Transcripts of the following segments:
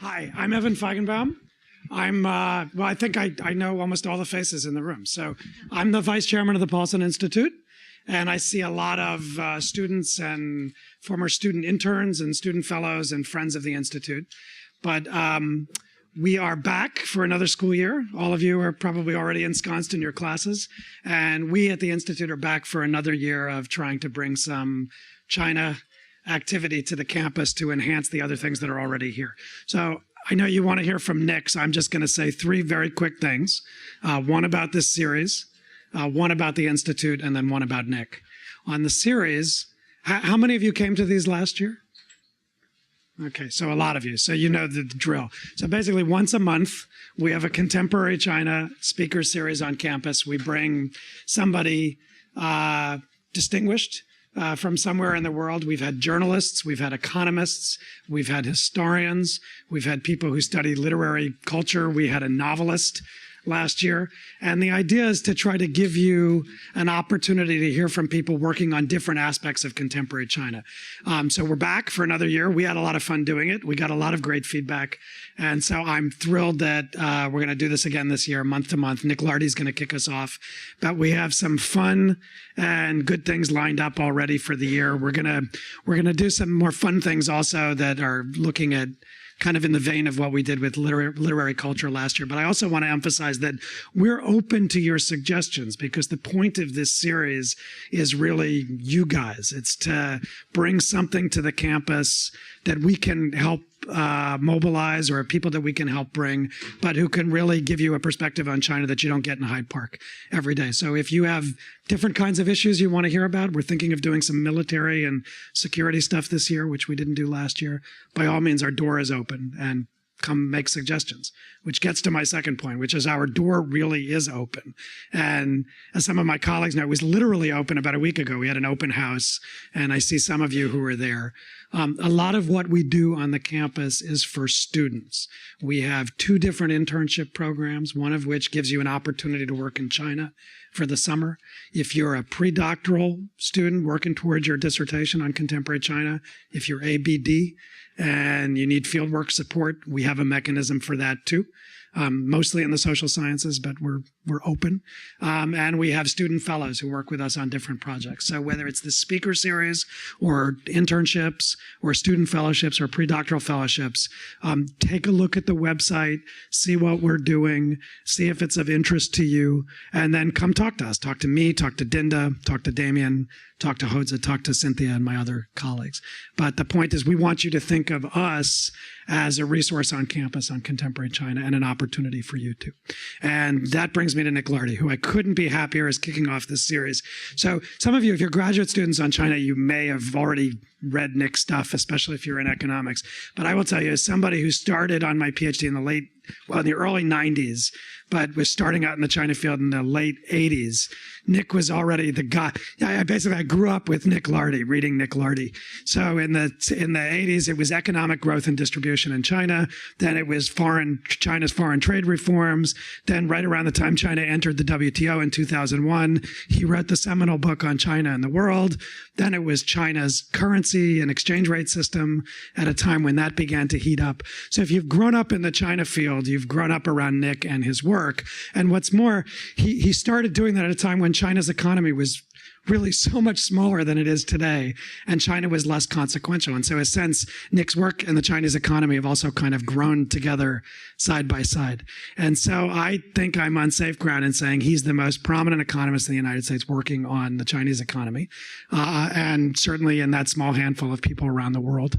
Hi, I'm Evan Feigenbaum. Well, I think I know almost all the faces in the room. So I'm the vice chairman of the Paulson Institute, and I see a lot of students and former student interns and student fellows and friends of the Institute. But we are back for another school year. All of you are probably already ensconced in your classes. And we at the Institute are back for another year of trying to bring some China activity to the campus to enhance the other things that are already here. So I know you want to hear from Nick, so I'm just going to say three very quick things. One about this series, one about the Institute, and then one about Nick. On the series, how many of you came to these last year? Okay, so a lot of you. So you know the drill. So basically once a month, we have a contemporary China speaker series on campus. We bring somebody distinguished from somewhere in the world. We've had journalists, we've had economists, we've had historians, we've had people who study literary culture. We had a novelist last year. And the idea is to try to give you an opportunity to hear from people working on different aspects of contemporary China. So we're back for another year. We had a lot of fun doing it. We got a lot of great feedback. And so I'm thrilled that we're going to do this again this year, month to month. Nick Lardy's going to kick us off. But we have some fun and good things lined up already for the year. We're going to do some more fun things also that are looking at kind of in the vein of what we did with literary culture last year. But I also want to emphasize that we're open to your suggestions, because the point of this series is really you guys. It's to bring something to the campus that we can help mobilize, or people that we can help bring, but who can really give you a perspective on China that you don't get in Hyde Park every day. So if you have different kinds of issues you want to hear about, we're thinking of doing some military and security stuff this year, which we didn't do last year. By all means, our door is open, and come make suggestions, which gets to my second point, which is our door really is open. And as some of my colleagues know, it was literally open about a week ago. We had an open house, and I see some of you who were there. A lot of what we do on the campus is for students. We have 2 different internship programs, one of which gives you an opportunity to work in China for the summer. If you're a pre-doctoral student working towards your dissertation on contemporary China, if you're ABD and you need fieldwork support, we have a mechanism for that too. Mostly in the social sciences, but we're open. And we have student fellows who work with us on different projects. So whether it's the speaker series or internships or student fellowships or pre-doctoral fellowships, take a look at the website, see what we're doing, see if it's of interest to you, and then come talk to us. Talk to me, talk to Dinda, talk to Damien, talk to Hodza, talk to Cynthia and my other colleagues. But the point is, we want you to think of us as a resource on campus on contemporary China and an opportunity for you too. And that brings me to Nick Lardy, who I couldn't be happier is kicking off this series. So some of you, if you're graduate students on China, you may have already read Nick's stuff, especially if you're in economics. But I will tell you, as somebody who started on my PhD in the early 90s, but was starting out in the China field in the late 80s, Nick was already the guy. I grew up with Nick Lardy, reading Nick Lardy. So in the 80s, it was economic growth and distribution in China. Then it was China's foreign trade reforms. Then right around the time China entered the WTO in 2001, he wrote the seminal book on China and the world. Then it was China's currency and exchange rate system at a time when that began to heat up. So if you've grown up in the China field, you've grown up around Nick and his work. And what's more, he started doing that at a time when China's economy was really so much smaller than it is today, and China was less consequential. And so in a sense, Nick's work and the Chinese economy have also kind of grown together side by side. And so I think I'm on safe ground in saying he's the most prominent economist in the United States working on the Chinese economy, and certainly in that small handful of people around the world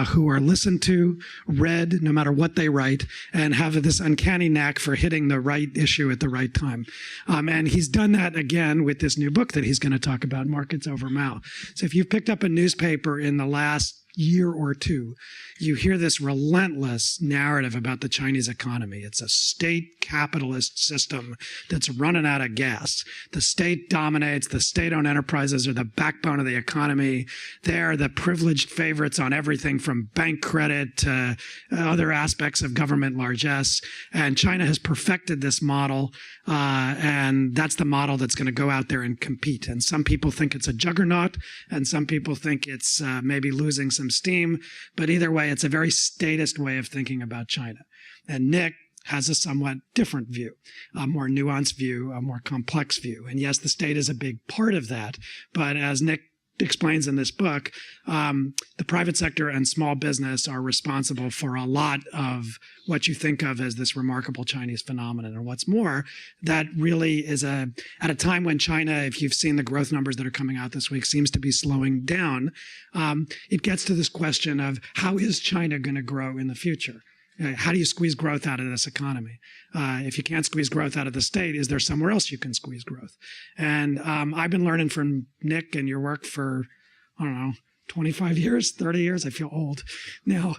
who are listened to, read, no matter what they write, and have this uncanny knack for hitting the right issue at the right time. And he's done that again with this new book that he's going to talk about, Markets Over Mao. So if you've picked up a newspaper in the last year or two, you hear this relentless narrative about the Chinese economy. It's a state capitalist system that's running out of gas. The state dominates. The state-owned enterprises are the backbone of the economy. They're the privileged favorites on everything from bank credit to other aspects of government largesse. And China has perfected this model, and that's the model that's going to go out there and compete. And some people think it's a juggernaut, and some people think it's maybe losing some some steam. But either way, it's a very statist way of thinking about China. And Nick has a somewhat different view, a more nuanced view, a more complex view. And yes, the state is a big part of that. But as Nick explains in this book, the private sector and small business are responsible for a lot of what you think of as this remarkable Chinese phenomenon. And what's more, that really is at a time when China, if you've seen the growth numbers that are coming out this week, seems to be slowing down. It gets to this question of how is China going to grow in the future? How do you squeeze growth out of this economy? If you can't squeeze growth out of the state, is there somewhere else you can squeeze growth? And I've been learning from Nick and your work for, I don't know, 25 years, 30 years. I feel old now.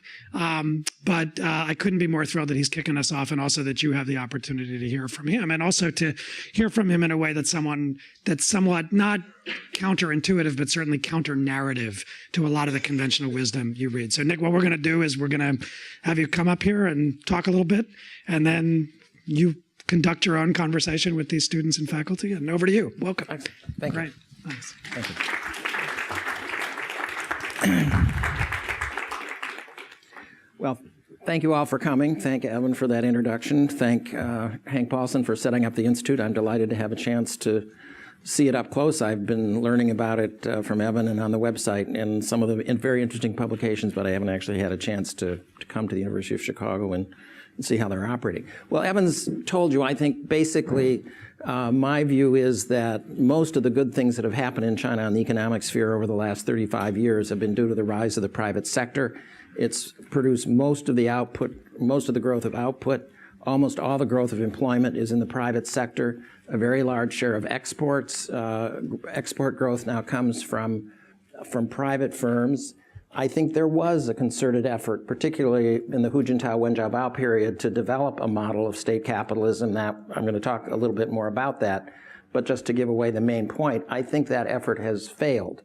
But I couldn't be more thrilled that he's kicking us off, and also that you have the opportunity to hear from him, and also to hear from him in a way that's somewhat not counterintuitive, but certainly counter-narrative to a lot of the conventional wisdom you read. So Nick, what we're going to do is we're going to have you come up here and talk a little bit, and then you conduct your own conversation with these students and faculty. And over to you. Welcome. Thank you. Great. Thanks. Thank you. Well, thank you all for coming. Thank Evan for that introduction. Thank Hank Paulson for setting up the Institute. I'm delighted to have a chance to see it up close. I've been learning about it from Evan and on the website and some of the very interesting publications, but I haven't actually had a chance to come to the University of Chicago and see how they're operating. Well, Evan's told you, I think basically my view is that most of the good things that have happened in China on the economic sphere over the last 35 years have been due to the rise of the private sector. It's produced most of the output, most of the growth of output. Almost all the growth of employment is in the private sector. A very large share of exports. Export growth now comes from private firms. I think there was a concerted effort, particularly in the Hu Jintao-Wen Jiabao period, to develop a model of state capitalism. That I'm going to talk a little bit more about that. But just to give away the main point, I think that effort has failed.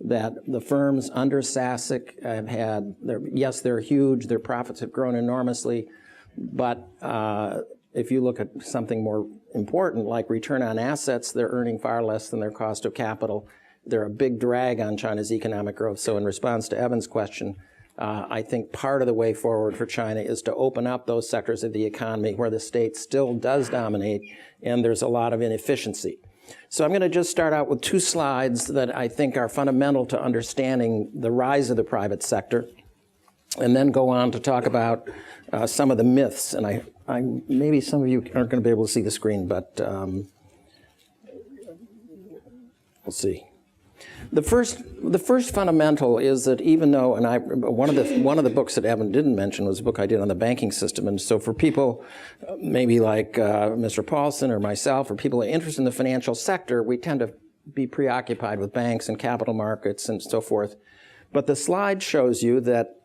That the firms under SASC have had, yes, they're huge, their profits have grown enormously, but if you look at something more important like return on assets, they're earning far less than their cost of capital. They're a big drag on China's economic growth. So in response to Evan's question, I think part of the way forward for China is to open up those sectors of the economy where the state still does dominate and there's a lot of inefficiency. So I'm going to just start out with two slides that I think are fundamental to understanding the rise of the private sector, and then go on to talk about some of the myths. And I maybe some of you aren't going to be able to see the screen, but we'll see. The first fundamental is that even though, and one of the books that Evan didn't mention was a book I did on the banking system, and so for people maybe like Mr. Paulson or myself, or people interested in the financial sector, we tend to be preoccupied with banks and capital markets and so forth. But the slide shows you that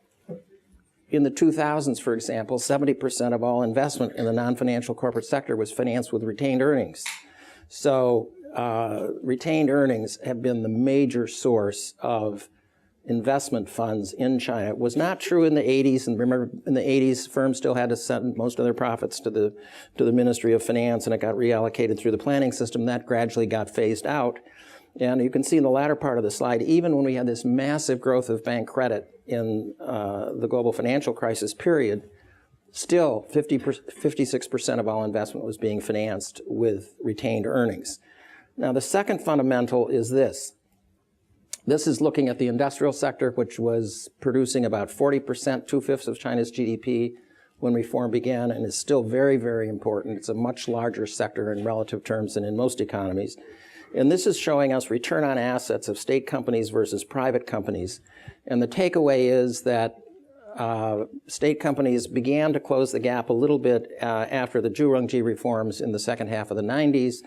in the 2000s, for example, 70% of all investment in the non-financial corporate sector was financed with retained earnings. So retained earnings have been the major source of investment funds in China. It was not true in the 80s, and remember in the 80s, firms still had to send most of their profits to the Ministry of Finance, and it got reallocated through the planning system. That gradually got phased out. And you can see in the latter part of the slide, even when we had this massive growth of bank credit in the global financial crisis period, still 56% of all investment was being financed with retained earnings. Now, the second fundamental is this. This is looking at the industrial sector, which was producing about 40%, 2/5 of China's GDP when reform began, and is still very, very important. It's a much larger sector in relative terms than in most economies. And this is showing us return on assets of state companies versus private companies. And the takeaway is that state companies began to close the gap a little bit after the Zhurongji reforms in the second half of the 90s.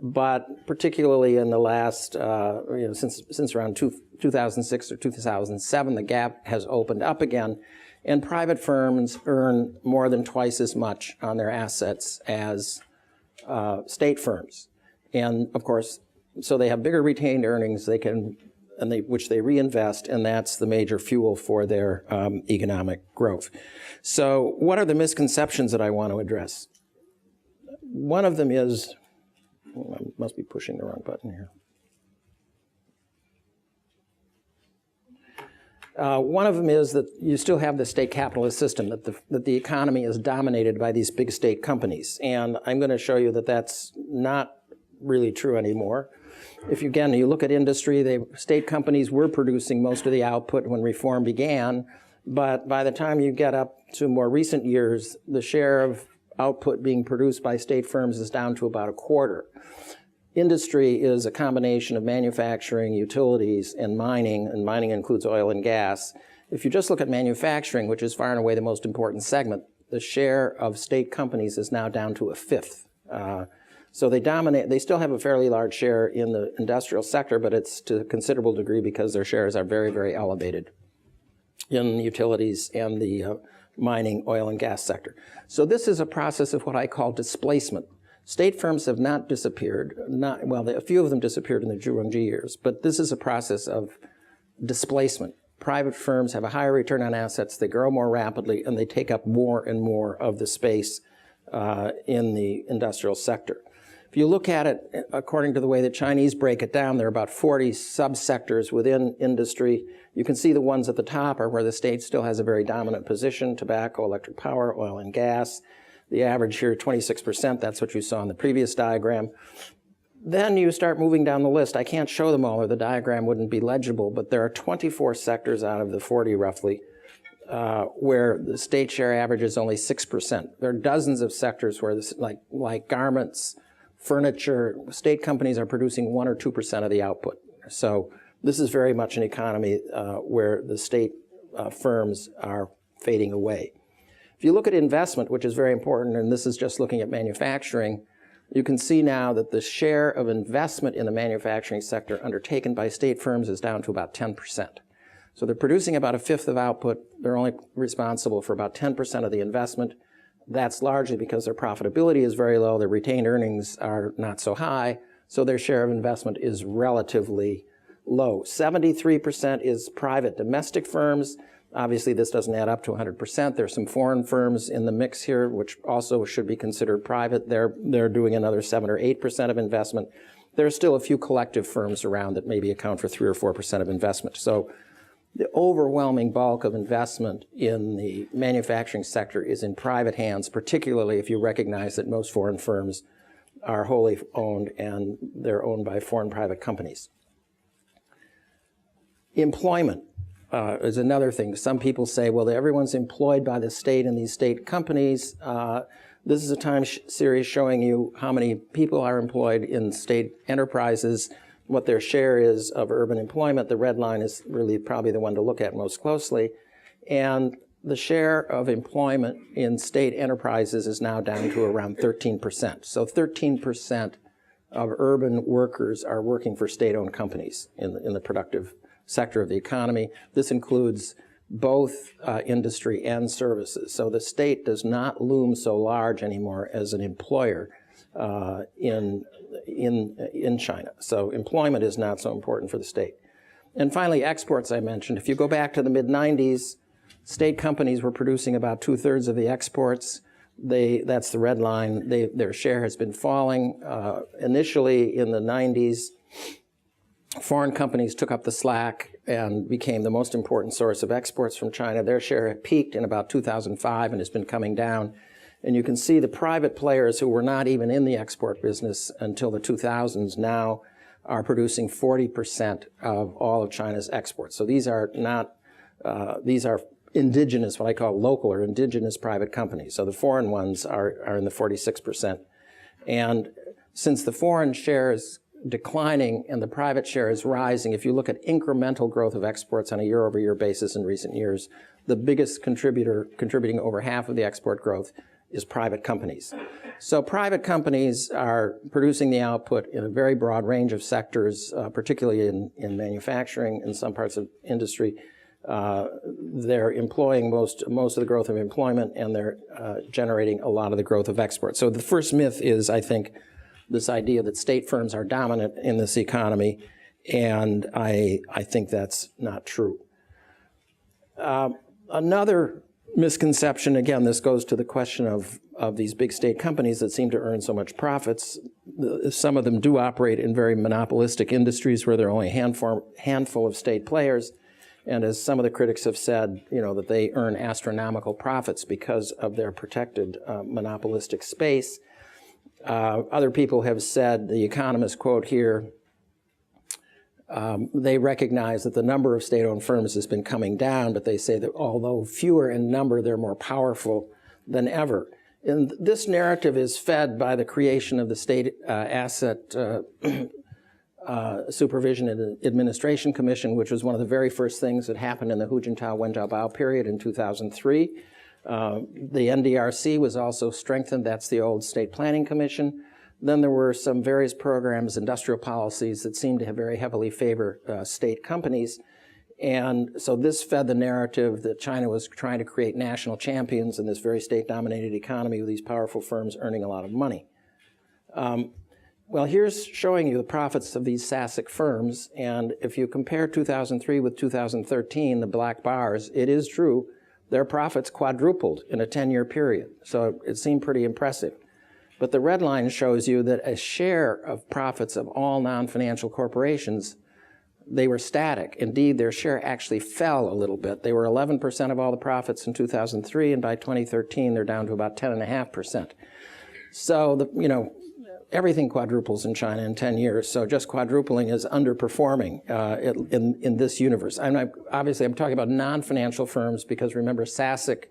But particularly in the last, since around 2006 or 2007, the gap has opened up again. And private firms earn more than twice as much on their assets as state firms. And of course, so they have bigger retained earnings which they reinvest, and that's the major fuel for their economic growth. So what are the misconceptions that I want to address? One of them is, I must be pushing the wrong button here. One of them is that you still have the state capitalist system, that the economy is dominated by these big state companies. And I'm going to show you that that's not really true anymore. If you, again, you look at industry, state companies were producing most of the output when reform began, but by the time you get up to more recent years, the share of output being produced by state firms is down to about a quarter. Industry is a combination of manufacturing, utilities, and mining includes oil and gas. If you just look at manufacturing, which is far and away the most important segment, the share of state companies is now down to a fifth. So they dominate. They still have a fairly large share in the industrial sector, but it's to a considerable degree because their shares are very, very elevated in utilities and the mining, oil and gas sector. So this is a process of what I call displacement. State firms have not disappeared. A few of them disappeared in the Zhurongji years, but this is a process of displacement. Private firms have a higher return on assets, they grow more rapidly, and they take up more and more of the space in the industrial sector. If you look at it according to the way the Chinese break it down, there are about 40 subsectors within industry. You can see the ones at the top are where the state still has a very dominant position: tobacco, electric power, oil and gas. The average here, 26%, that's what you saw in the previous diagram. Then you start moving down the list. I can't show them all or the diagram wouldn't be legible, but there are 24 sectors out of the 40 roughly where the state share average is only 6%. There are dozens of sectors where this, like garments, furniture, state companies are producing 1 or 2% of the output. So this is very much an economy where the state firms are fading away. If you look at investment, which is very important, and this is just looking at manufacturing, you can see now that the share of investment in the manufacturing sector undertaken by state firms is down to about 10%. So they're producing about a fifth of output. They're only responsible for about 10% of the investment. That's largely because their profitability is very low. Their retained earnings are not so high, so their share of investment is relatively low. 73% is private domestic firms. Obviously, this doesn't add up to 100%. There's some foreign firms in the mix here, which also should be considered private. They're doing another 7 or 8% of investment. There are still a few collective firms around that maybe account for 3 or 4% of investment. So the overwhelming bulk of investment in the manufacturing sector is in private hands, particularly if you recognize that most foreign firms are wholly owned and they're owned by foreign private companies. Employment is another thing. Some people say, well, everyone's employed by the state in these state companies. This is a time series showing you how many people are employed in state enterprises, what their share is of urban employment. The red line is really probably the one to look at most closely. And the share of employment in state enterprises is now down to around 13%. So 13% of urban workers are working for state-owned companies in the productive sector of the economy. This includes both industry and services. So the state does not loom so large anymore as an employer in China. So employment is not so important for the state. And finally, exports I mentioned. If you go back to the mid-90s, state companies were producing about 2/3 of the exports. That's the red line. Their share has been falling. Initially in the 90s, foreign companies took up the slack and became the most important source of exports from China. Their share had peaked in about 2005 and has been coming down. And you can see the private players who were not even in the export business until the 2000s now are producing 40% of all of China's exports. So these are not, these are indigenous, what I call local or indigenous private companies. So the foreign ones are in the 46%. And since the foreign share is declining and the private share is rising, if you look at incremental growth of exports on a year-over-year basis in recent years, the biggest contributor, contributing over half of the export growth, is private companies. So private companies are producing the output in a very broad range of sectors, particularly in manufacturing, in some parts of industry. They're employing most of the growth of employment, and they're generating a lot of the growth of exports. So the first myth is, I think, this idea that state firms are dominant in this economy, and I think that's not true. Another misconception, again, this goes to the question of these big state companies that seem to earn so much profits. Some of them do operate in very monopolistic industries where there are only a handful of state players. And as some of the critics have said, that they earn astronomical profits because of their protected monopolistic space. Other people have said, the economist quote here, they recognize that the number of state-owned firms has been coming down, but they say that although fewer in number, they're more powerful than ever. And this narrative is fed by the creation of the State Asset Supervision and Administration Commission, which was one of the very first things that happened in the Hu Jintao-Wen Jiabao period in 2003. The NDRC was also strengthened. That's the old State Planning Commission. Then there were some various programs, industrial policies that seemed to have very heavily favor state companies. And so this fed the narrative that China was trying to create national champions in this very state-dominated economy with these powerful firms earning a lot of money. Well, here's showing you the profits of these SASIC firms. And if you compare 2003 with 2013, the black bars, it is true, their profits quadrupled in a 10-year period. So it seemed pretty impressive. But the red line shows you that a share of profits of all non-financial corporations, they were static. Indeed, their share actually fell a little bit. They were 11% of all the profits in 2003, and by 2013, they're down to about 10.5%. So, everything quadruples in China in 10 years, so just quadrupling is underperforming in this universe. Obviously, I'm talking about non-financial firms because, remember, SASIC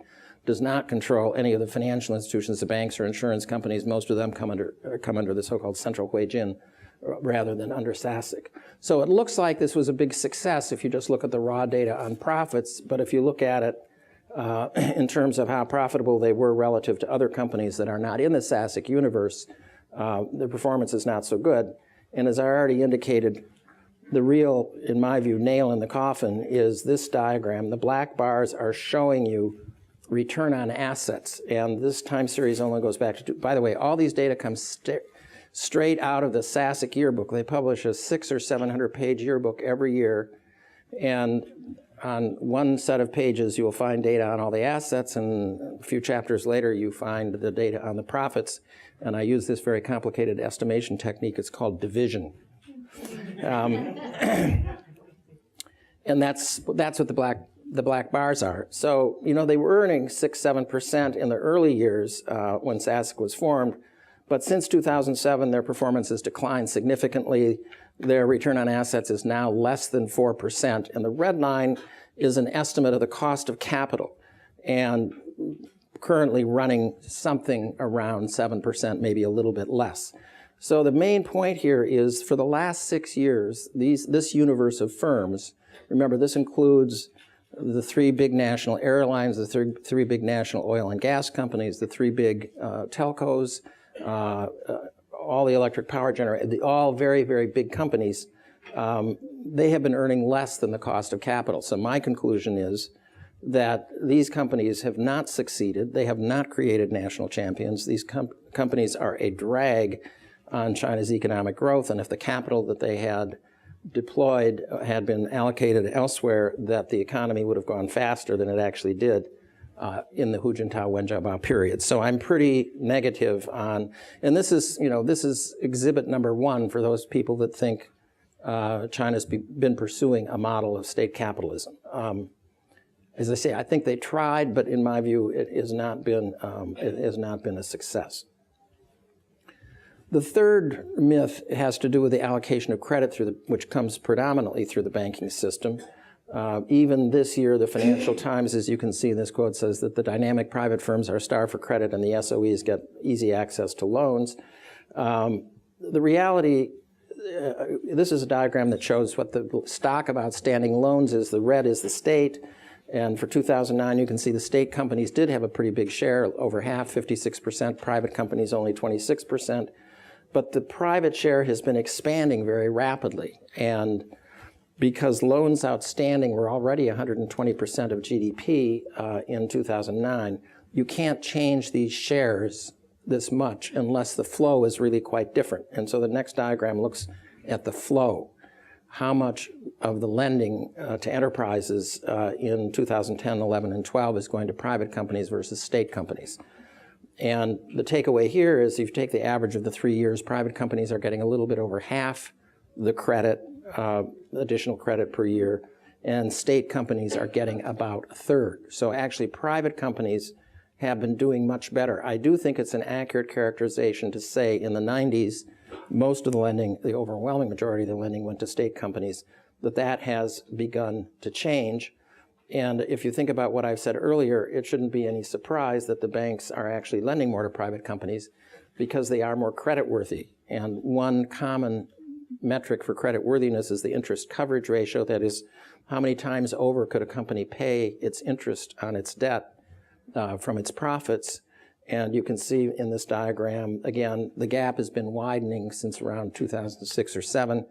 does not control any of the financial institutions, the banks or insurance companies. Most of them come under the so-called central Huijin rather than under SASIC. So it looks like this was a big success if you just look at the raw data on profits, but if you look at it in terms of how profitable they were relative to other companies that are not in the SASIC universe, their performance is not so good. And as I already indicated, the real, in my view, nail in the coffin is this diagram. The black bars are showing you return on assets, and this time series only goes back to, by the way, all these data come straight out of the SASIC yearbook. They publish a 600 or 700 page yearbook every year, and on one set of pages you will find data on all the assets, and a few chapters later you find the data on the profits, and I use this very complicated estimation technique. It's called division. And that's what the black bars are. So, they were earning 6-7% in the early years when SASIC was formed, but since 2007, their performance has declined significantly. Their return on assets is now less than 4%, and the red line is an estimate of the cost of capital, and currently running something around 7%, maybe a little bit less. So the main point here is for the last 6 years, this universe of firms, remember this includes the 3 big national airlines, the three big national oil and gas companies, the 3 big telcos, all the electric power generators, all very, very big companies, they have been earning less than the cost of capital. So my conclusion is that these companies have not succeeded. They have not created national champions. These companies are a drag on China's economic growth, and if the capital that they had deployed had been allocated elsewhere, that the economy would have gone faster than it actually did in the Hu Jintao-Wen Jiabao period. So I'm pretty negative on, and this is exhibit number 1 for those people that think China's been pursuing a model of state capitalism. As I say, I think they tried, but in my view, it has not been a success. The third myth has to do with the allocation of credit which comes predominantly through the banking system. Even this year, the Financial Times, as you can see in this quote, says that the dynamic private firms are starved for credit and the SOEs get easy access to loans. The reality, this is a diagram that shows what the stock of outstanding loans is. The red is the state. And for 2009, you can see the state companies did have a pretty big share, over half, 56%, private companies only 26%. But the private share has been expanding very rapidly. And because loans outstanding were already 120% of GDP in 2009, you can't change these shares this much unless the flow is really quite different. And so the next diagram looks at the flow. How much of the lending to enterprises in 2010, 11, and 12 is going to private companies versus state companies. And the takeaway here is if you take the average of the 3 years, private companies are getting a little bit over half the credit, additional credit per year, and state companies are getting about a third. So actually private companies have been doing much better. I do think it's an accurate characterization to say in the 90s, most of the lending, the overwhelming majority of the lending went to state companies, that has begun to change. And if you think about what I've said earlier, it shouldn't be any surprise that the banks are actually lending more to private companies because they are more creditworthy. And one common metric for creditworthiness is the interest coverage ratio. That is, how many times over could a company pay its interest on its debt from its profits. And you can see in this diagram, again, the gap has been widening since around 2006 or 7.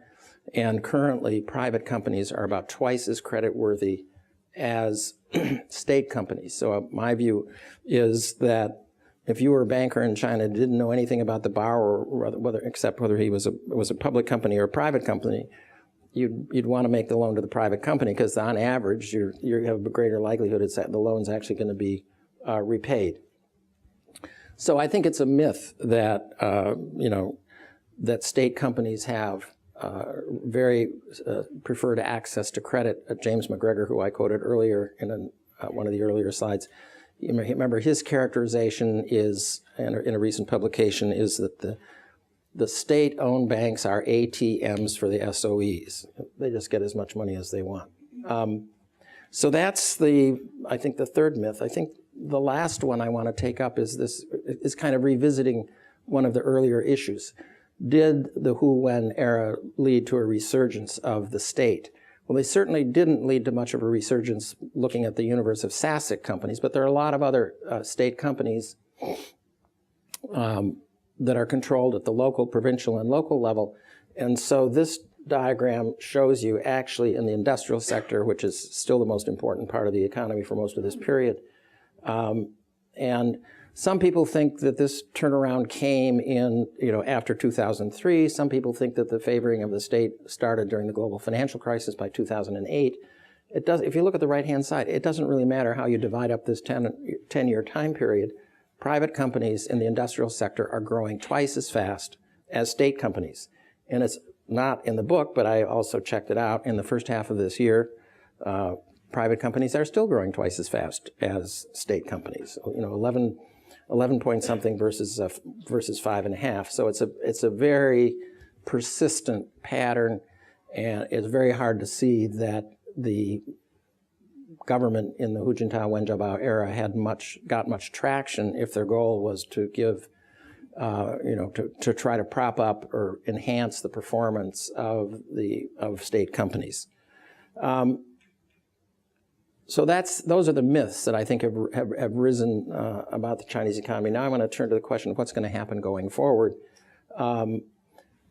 And currently, private companies are about twice as creditworthy as state companies. So my view is that if you were a banker in China and didn't know anything about the borrower, except whether he was a public company or a private company, you'd want to make the loan to the private company because on average, you have a greater likelihood that the loan's actually going to be repaid. So I think it's a myth that that state companies have very preferred access to credit. James McGregor, who I quoted earlier in one of the earlier slides, you remember his characterization is, in a recent publication, is that the state-owned banks are ATMs for the SOEs. They just get as much money as they want. So that's I think the third myth. I think the last one I want to take up is kind of revisiting one of the earlier issues. Did the Hu-Wen era lead to a resurgence of the state? Well, they certainly didn't lead to much of a resurgence looking at the universe of SASIC companies, but there are a lot of other state companies that are controlled at the local, provincial, and local level. And so this diagram shows you actually in the industrial sector, which is still the most important part of the economy for most of this period. And some people think that this turnaround came in, after 2003. Some people think that the favoring of the state started during the global financial crisis by 2008. If you look at the right-hand side, it doesn't really matter how you divide up this 10-year time period. Private companies in the industrial sector are growing twice as fast as state companies. And it's not in the book, but I also checked it out. In the first half of this year, private companies are still growing twice as fast as state companies. 11 point something versus 5.5. So it's a very persistent pattern, and it's very hard to see that the government in the Hu Jintao Wen Jiabao era got much traction if their goal was to give, to try to prop up or enhance the performance of state companies. So those are the myths that I think have risen about the Chinese economy. Now I want to turn to the question of what's going to happen going forward.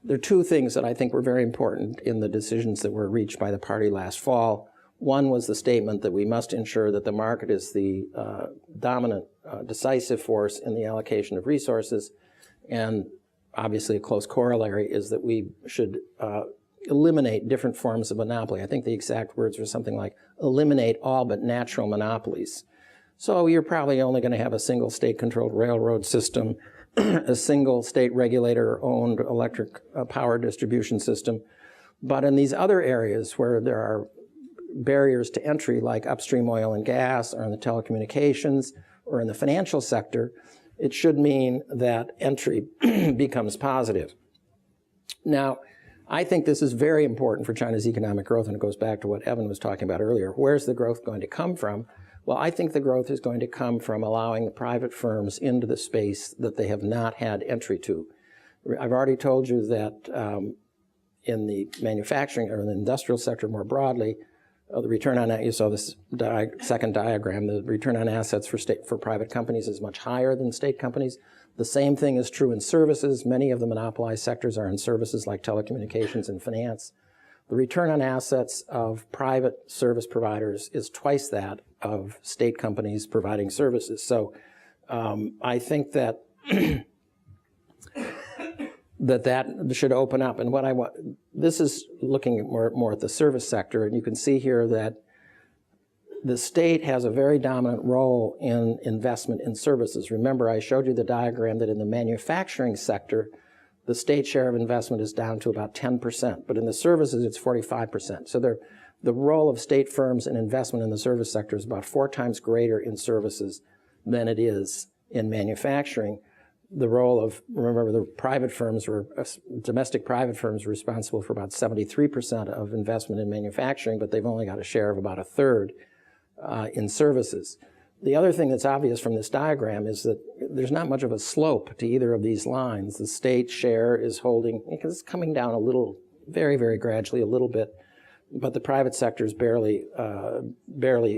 There are two things that I think were very important in the decisions that were reached by the party last fall. One was the statement that we must ensure that the market is the dominant, decisive force in the allocation of resources. And obviously a close corollary is that we should eliminate different forms of monopoly. I think the exact words were something like, eliminate all but natural monopolies. So you're probably only going to have a single state-controlled railroad system, a single state regulator-owned electric power distribution system. But in these other areas where there are barriers to entry, like upstream oil and gas, or in the telecommunications, or in the financial sector, it should mean that entry becomes positive. Now, I think this is very important for China's economic growth, and it goes back to what Evan was talking about earlier. Where's the growth going to come from? Well, I think the growth is going to come from allowing the private firms into the space that they have not had entry to. I've already told you that in the manufacturing or in the industrial sector more broadly, the return on that, you saw this second diagram, the return on assets for private companies is much higher than state companies. The same thing is true in services. Many of the monopolized sectors are in services like telecommunications and finance. The return on assets of private service providers is twice that of state companies providing services. So I think that that should open up. And what I want, this is looking more at the service sector, and you can see here that the state has a very dominant role in investment in services. Remember, I showed you the diagram that in the manufacturing sector, the state share of investment is down to about 10%, but in the services, it's 45%. So there the role of state firms in investment in the service sector is about 4 times greater in services than it is in manufacturing. The role of, remember, the private firms were, domestic private firms were responsible for about 73% of investment in manufacturing, but they've only got a share of about 1/3 in services. The other thing that's obvious from this diagram is that there's not much of a slope to either of these lines. The state share is holding, because it's coming down a little, very, very gradually, a little bit, but the private sector's barely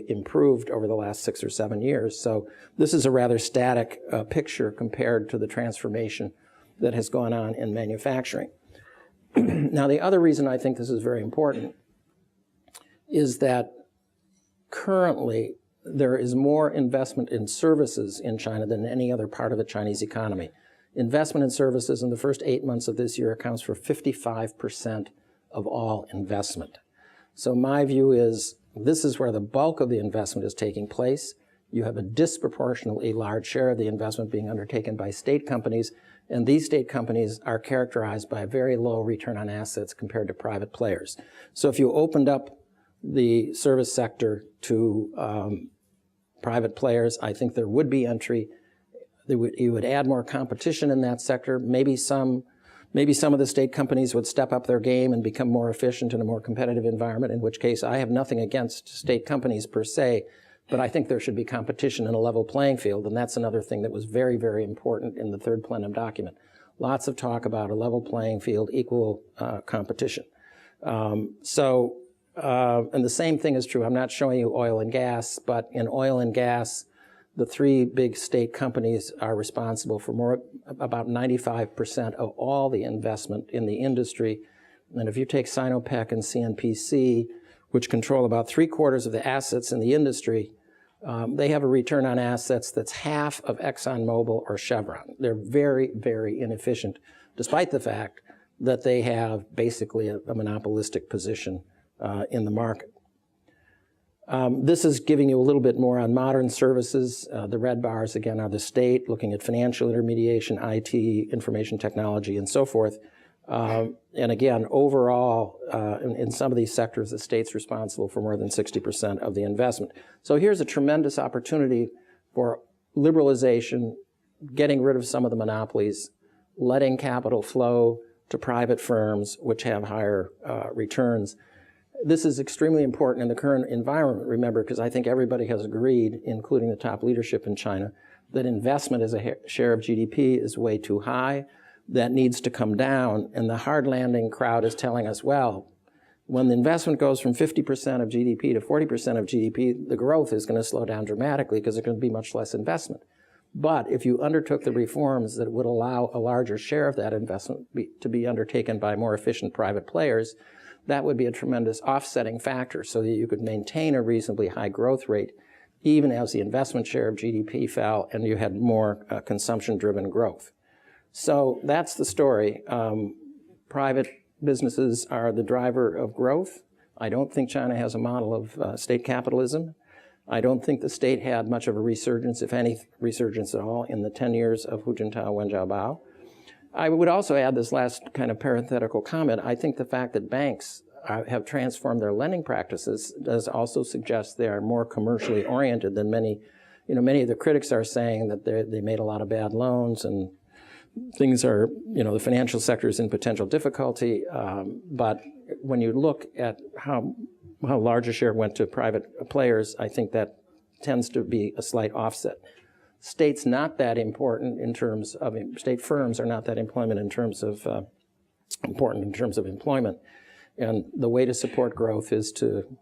improved over the last 6 or 7 years. So this is a rather static picture compared to the transformation that has gone on in manufacturing. Now, the other reason I think this is very important is that currently there is more investment in services in China than any other part of the Chinese economy. Investment in services in the first 8 months of this year accounts for 55% of all investment. So my view is this is where the bulk of the investment is taking place. You have a disproportionately large share of the investment being undertaken by state companies, and these state companies are characterized by a very low return on assets compared to private players. So if you opened up the service sector to private players, I think there would be entry. You would add more competition in that sector. Maybe some of the state companies would step up their game and become more efficient in a more competitive environment, in which case I have nothing against state companies per se, but I think there should be competition in a level playing field, and that's another thing that was very, very important in the third plenum document. Lots of talk about a level playing field, equal competition. And the same thing is true. I'm not showing you oil and gas, but in oil and gas, the 3 big state companies are responsible for about 95% of all the investment in the industry. And if you take Sinopec and CNPC, which control about 3/4 of the assets in the industry, they have a return on assets that's half of ExxonMobil or Chevron. They're very, very inefficient, despite the fact that they have basically a monopolistic position in the market. This is giving you a little bit more on modern services. The red bars, again, are the state, looking at financial intermediation, IT, information technology, and so forth. And again, overall, in some of these sectors, the state's responsible for more than 60% of the investment. So here's a tremendous opportunity for liberalization, getting rid of some of the monopolies, letting capital flow to private firms, which have higher returns. This is extremely important in the current environment, remember, because I think everybody has agreed, including the top leadership in China, that investment as a share of GDP is way too high. That needs to come down. And the hard landing crowd is telling us, well, when the investment goes from 50% of GDP to 40% of GDP, the growth is going to slow down dramatically because there's going to be much less investment. But if you undertook the reforms that would allow a larger share of that investment to be undertaken by more efficient private players, that would be a tremendous offsetting factor so that you could maintain a reasonably high growth rate even as the investment share of GDP fell and you had more consumption-driven growth. So that's the story. Private businesses are the driver of growth. I don't think China has a model of state capitalism. I don't think the state had much of a resurgence, if any resurgence at all, in the 10 years of Hu Jintao, Wen Jiabao. I would also add this last kind of parenthetical comment. I think the fact that banks have transformed their lending practices does also suggest they are more commercially oriented than many of the critics are saying that they made a lot of bad loans and things are, the financial sector is in potential difficulty. But when you look at how large a share went to private players, I think that tends to be a slight offset. States not that important in terms of, state firms are not that important in terms of employment. And the way to support growth is to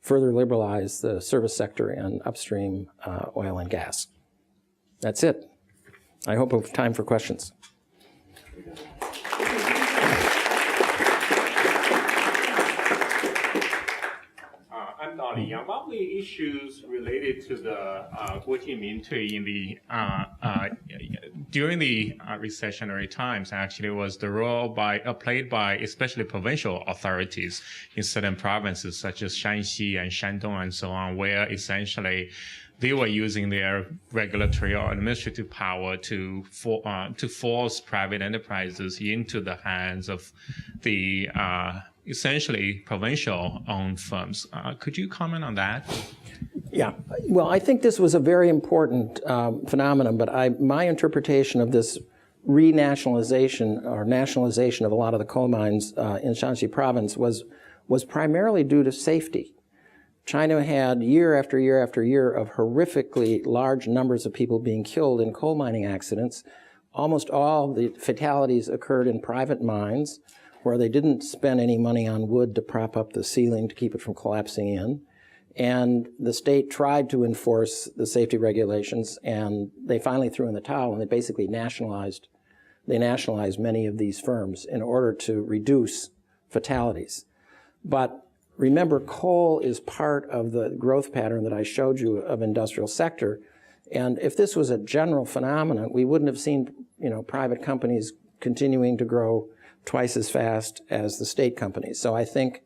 further liberalize the service sector and upstream oil and gas. That's it. I hope we have time for questions. I'm Lardy. Among the issues related to the in the during the recessionary times, actually, was the role played by especially provincial authorities in certain provinces such as Shanxi and Shandong and so on, where essentially they were using their regulatory or administrative power to force private enterprises into the hands of the essentially provincial-owned firms. Could you comment on that? Yeah, well, I think this was a very important phenomenon, but my interpretation of this renationalization or nationalization of a lot of the coal mines in Shanxi province was primarily due to safety. China had year after year after year of horrifically large numbers of people being killed in coal mining accidents. Almost all the fatalities occurred in private mines where they didn't spend any money on wood to prop up the ceiling to keep it from collapsing in. And the state tried to enforce the safety regulations, and they finally threw in the towel, and they basically nationalized many of these firms in order to reduce fatalities. But remember, coal is part of the growth pattern that I showed you of industrial sector. And if this was a general phenomenon, we wouldn't have seen, private companies continuing to grow twice as fast as the state companies. So I think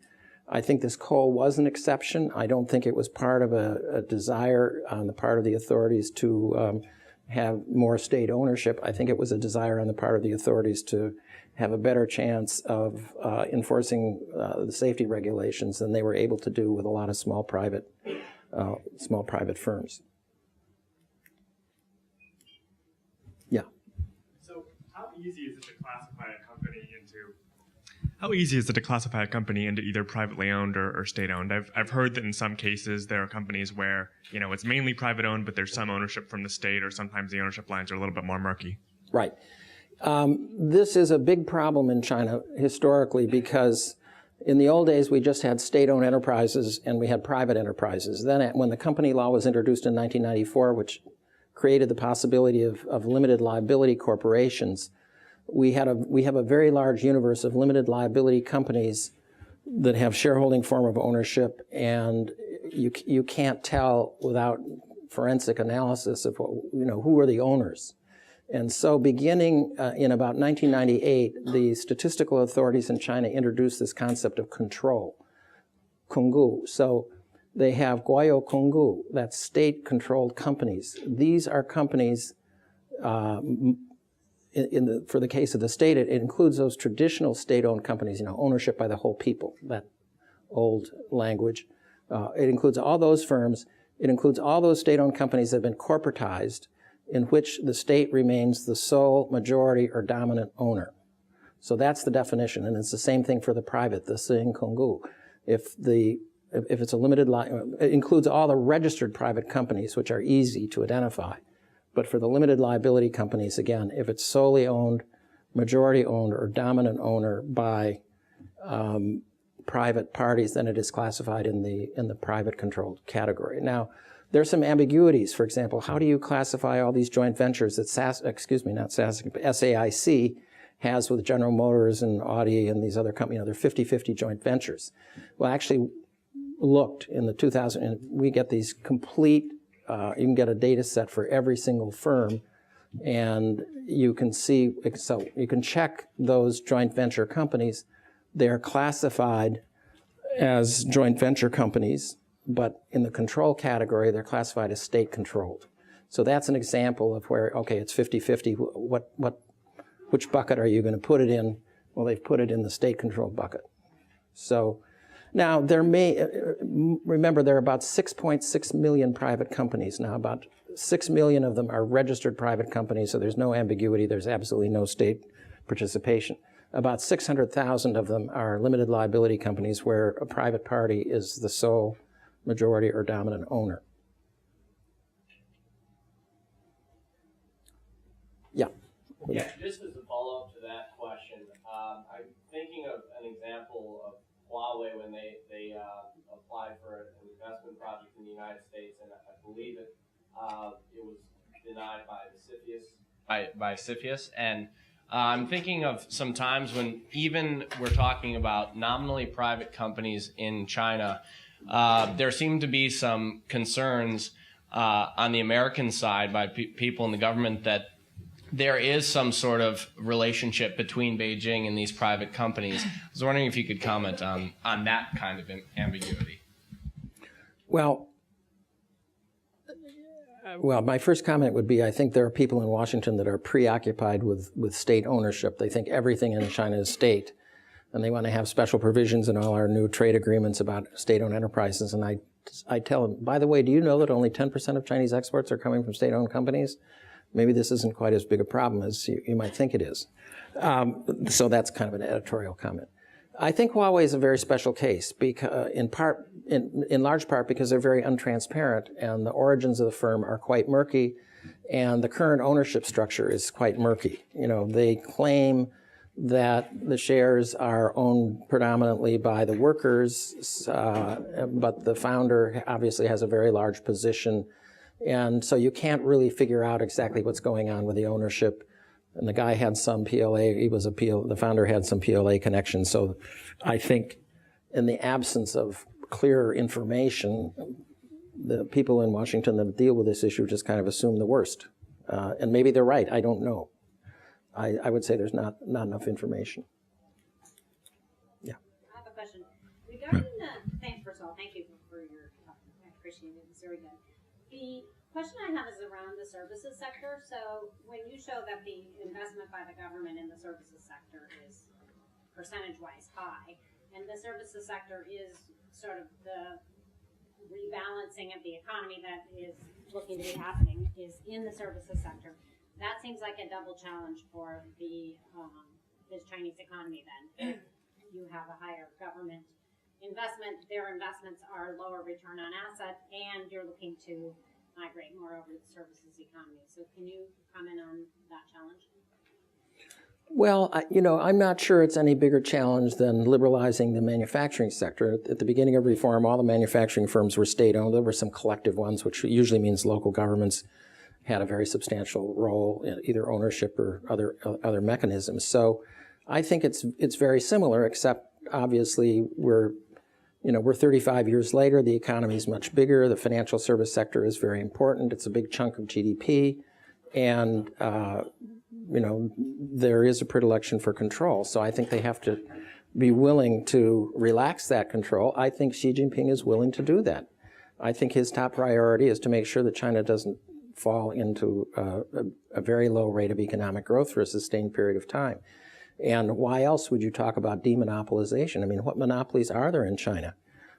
this coal was an exception. I don't think it was part of a desire on the part of the authorities to have more state ownership. I think it was a desire on the part of the authorities to have a better chance of enforcing the safety regulations than they were able to do with a lot of small private firms. Yeah. So how easy is it to classify a company into either privately owned or state owned? I've heard that in some cases there are companies where it's mainly private owned, but there's some ownership from the state, or sometimes the ownership lines are a little bit more murky. Right. This is a big problem in China historically, because in the old days we just had state-owned enterprises and we had private enterprises. Then when the company law was introduced in 1994, which created the possibility of limited liability corporations, we have a very large universe of limited liability companies that have shareholding form of ownership, and you can't tell without forensic analysis of who are the owners. And so beginning in about 1998, the statistical authorities in China introduced this concept of control, Konggu. So they have Guoyou Konggu, that's state-controlled companies. These are companies, for the case of the state, it includes those traditional state-owned companies, ownership by the whole people, that old language. It includes all those firms. It includes all those state-owned companies that have been corporatized, in which the state remains the sole majority or dominant owner. So that's the definition, and it's the same thing for the private, the Sing Konggu. If it's a limited it includes all the registered private companies, which are easy to identify. But for the limited liability companies, again, if it's solely owned, majority owned, or dominant owner by private parties, then it is classified in the private controlled category. Now, there's some ambiguities. For example, how do you classify all these joint ventures that SAIC has with General Motors and Audi and these other companies? They're 50-50 joint ventures. Well, actually looked in the 2000, and we get these complete, you can get a data set for every single firm, and you can see, so you can check those joint venture companies. They're classified as joint venture companies, but in the control category, they're classified as state-controlled. So that's an example of where, okay, it's 50-50. Which bucket are you going to put it in? Well, they've put it in the state-controlled bucket. So now remember, there are about 6.6 million private companies. Now, about 6 million of them are registered private companies, so there's no ambiguity. There's absolutely no state participation. About 600,000 of them are limited liability companies where a private party is the sole majority or dominant owner. Yeah. Yeah, just as a follow-up to that question, I'm thinking of an example of Huawei when they applied for an investment project in the United States, and I believe it was denied by CFIUS. And I'm thinking of some times when even we're talking about nominally private companies in China, there seem to be some concerns on the American side by people in the government that there is some sort of relationship between Beijing and these private companies. I was wondering if you could comment on that kind of ambiguity. Well, my first comment would be, I think there are people in Washington that are preoccupied with state ownership. They think everything in China is state. and they want to have special provisions in all our new trade agreements about state-owned enterprises. And I tell them, by the way, do you know that only 10% of Chinese exports are coming from state-owned companies? Maybe this isn't quite as big a problem as you might think it is. So that's kind of an editorial comment. I think Huawei is a very special case, because, in large part because they're very untransparent, and the origins of the firm are quite murky, and the current ownership structure is quite murky. You know, they claim that the shares are owned predominantly by the workers, but the founder obviously has a very large position, and so you can't really figure out exactly what's going on with the ownership. And the guy had some PLA, the founder had some PLA connections. So I think in the absence of clear information, the people in Washington that deal with this issue just kind of assume the worst. And maybe they're right, I don't know. I would say there's not enough information. Yeah. I have a question. Regarding thanks first of all, thank you for your talk. I appreciate it, it's very good. The question I have is around the services sector. So when you show that the investment by the government in the services sector is percentage-wise high, and the services sector is sort of the rebalancing of the economy that is looking to be happening is in the services sector, that seems like a double challenge for the Chinese economy then. If you have a higher government investment, their investments are lower return on asset, and you're looking to migrate more over to the services economy. So can you comment on that challenge? Well, I'm not sure it's any bigger challenge than liberalizing the manufacturing sector. At the beginning of reform, all the manufacturing firms were state-owned. There were some collective ones, which usually means local governments had a very substantial role in either ownership or other mechanisms. So I think it's very similar, except obviously we're 35 years later. The economy is much bigger. The financial service sector is very important. It's a big chunk of GDP, and there is a predilection for control. So I think they have to be willing to relax that control. I think Xi Jinping is willing to do that. I think his top priority is to make sure that China doesn't fall into a very low rate of economic growth for a sustained period of time. And why else would you talk about demonopolization? I mean, what monopolies are there in China?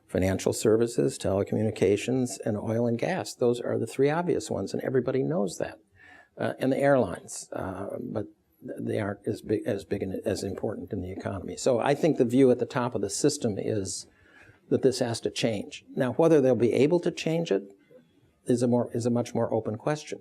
Financial services, telecommunications, and oil and gas. Those are the three obvious ones, and everybody knows that. And the airlines, but they aren't as big and as important in the economy. So I think the view at the top of the system is that this has to change. Now, whether they'll be able to change it is a much more open question.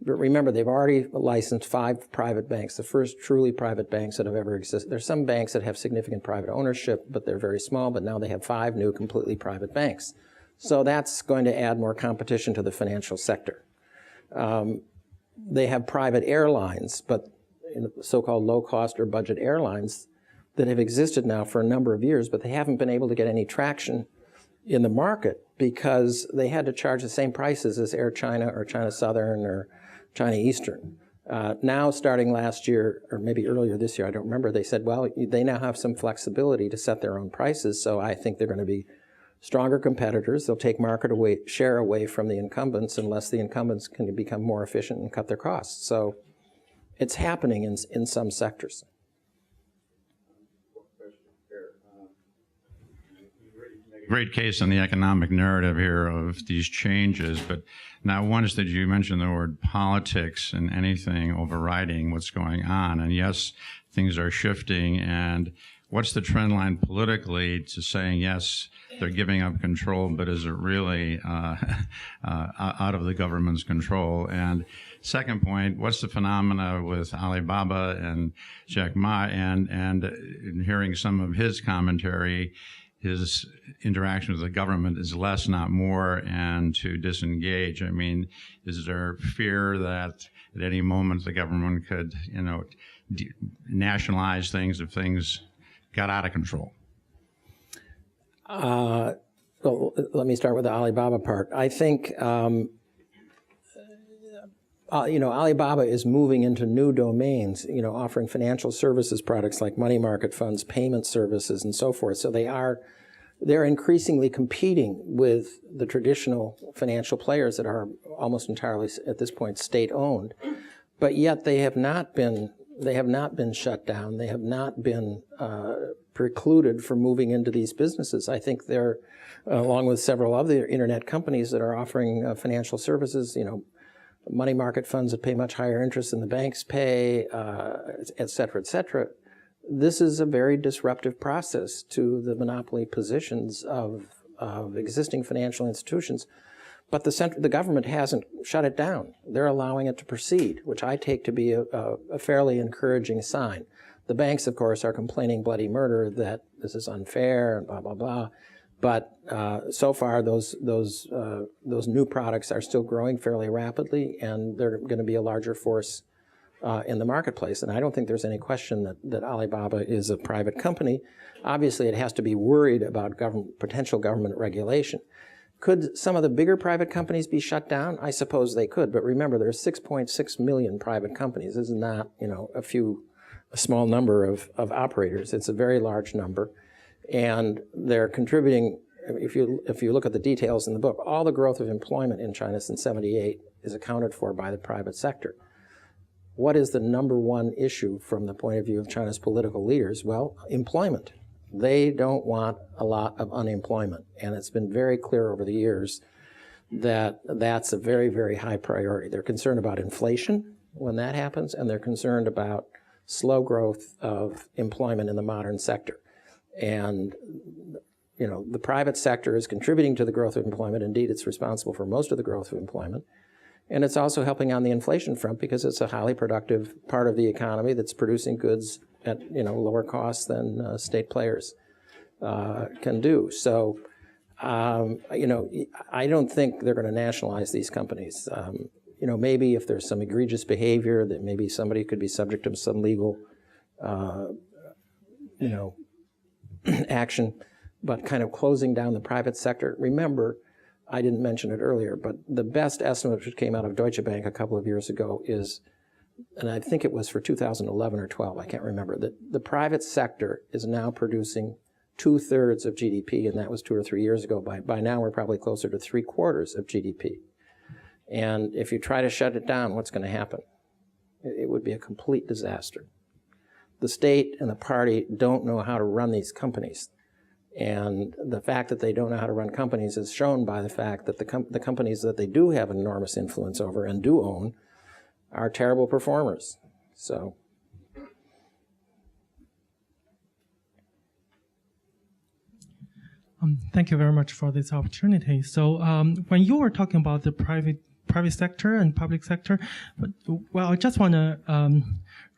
But remember, they've already licensed 5 private banks, the first truly private banks that have ever existed. There's some banks that have significant private ownership, but they're very small, but now they have 5 new completely private banks. So that's going to add more competition to the financial sector. They have private airlines, but so-called low-cost or budget airlines that have existed now for a number of years, but they haven't been able to get any traction in the market because they had to charge the same prices as Air China or China Southern or China Eastern. Now, starting last year, or maybe earlier this year, I don't remember, they said, well, they now have some flexibility to set their own prices, so I think they're going to be stronger competitors. They'll take market share away from the incumbents unless the incumbents can become more efficient and cut their costs. So it's happening in some sectors. Great case on the economic narrative here of these changes, but now once that you mentioned the word politics and anything overriding what's going on, and yes, things are shifting, and what's the trend line politically to saying, yes, they're giving up control, but is it really out of the government's control? And second point, what's the phenomena with Alibaba and Jack Ma, and in hearing some of his commentary, his interaction with the government is less, not more, and to disengage. I mean, is there fear that at any moment the government could, nationalize things if things got out of control? Well, let me start with the Alibaba part. I think, Alibaba is moving into new domains, offering financial services products like money market funds, payment services, and so forth. So they're increasingly competing with the traditional financial players that are almost entirely, at this point, state-owned. But yet they have not been shut down. They have not been precluded from moving into these businesses. I think they're, along with several other internet companies that are offering financial services, money market funds that pay much higher interest than the banks pay, et cetera, et cetera. This is a very disruptive process to the monopoly positions of existing financial institutions. But the government hasn't shut it down. They're allowing it to proceed, which I take to be a fairly encouraging sign. The banks, of course, are complaining bloody murder that this is unfair and blah, blah, blah. But so far, those new products are still growing fairly rapidly, and they're going to be a larger force in the marketplace. And I don't think there's any question that Alibaba is a private company. Obviously, it has to be worried about potential government regulation. Could some of the bigger private companies be shut down? I suppose they could. But remember, there are 6.6 million private companies. This is not, a small number of operators. It's a very large number. And they're contributing, if you look at the details in the book, all the growth of employment in China since '78 is accounted for by the private sector. What is the number one issue from the point of view of China's political leaders? Well, employment. They don't want a lot of unemployment. And it's been very clear over the years that that's a very, very high priority. They're concerned about inflation when that happens, and they're concerned about slow growth of employment in the modern sector. And, the private sector is contributing to the growth of employment. Indeed, it's responsible for most of the growth of employment. And it's also helping on the inflation front because it's a highly productive part of the economy that's producing goods at, lower costs than state players can do. So, I don't think they're going to nationalize these companies. Maybe if there's some egregious behavior that maybe somebody could be subject to some legal, action, but kind of closing down the private sector. Remember, I didn't mention it earlier, but the best estimate which came out of Deutsche Bank a couple of years ago is, and I think it was for 2011 or 12, I can't remember, that the private sector is now producing 2/3 of GDP, and that was 2 or 3 years ago. By now, we're probably closer to 3/4 of GDP. And if you try to shut it down, what's going to happen? It would be a complete disaster. The state and the party don't know how to run these companies. And the fact that they don't know how to run companies is shown by the fact that the companies that they do have enormous influence over and do own are terrible performers. So. Thank you very much for this opportunity. So when you were talking about the private sector and public sector, I just want to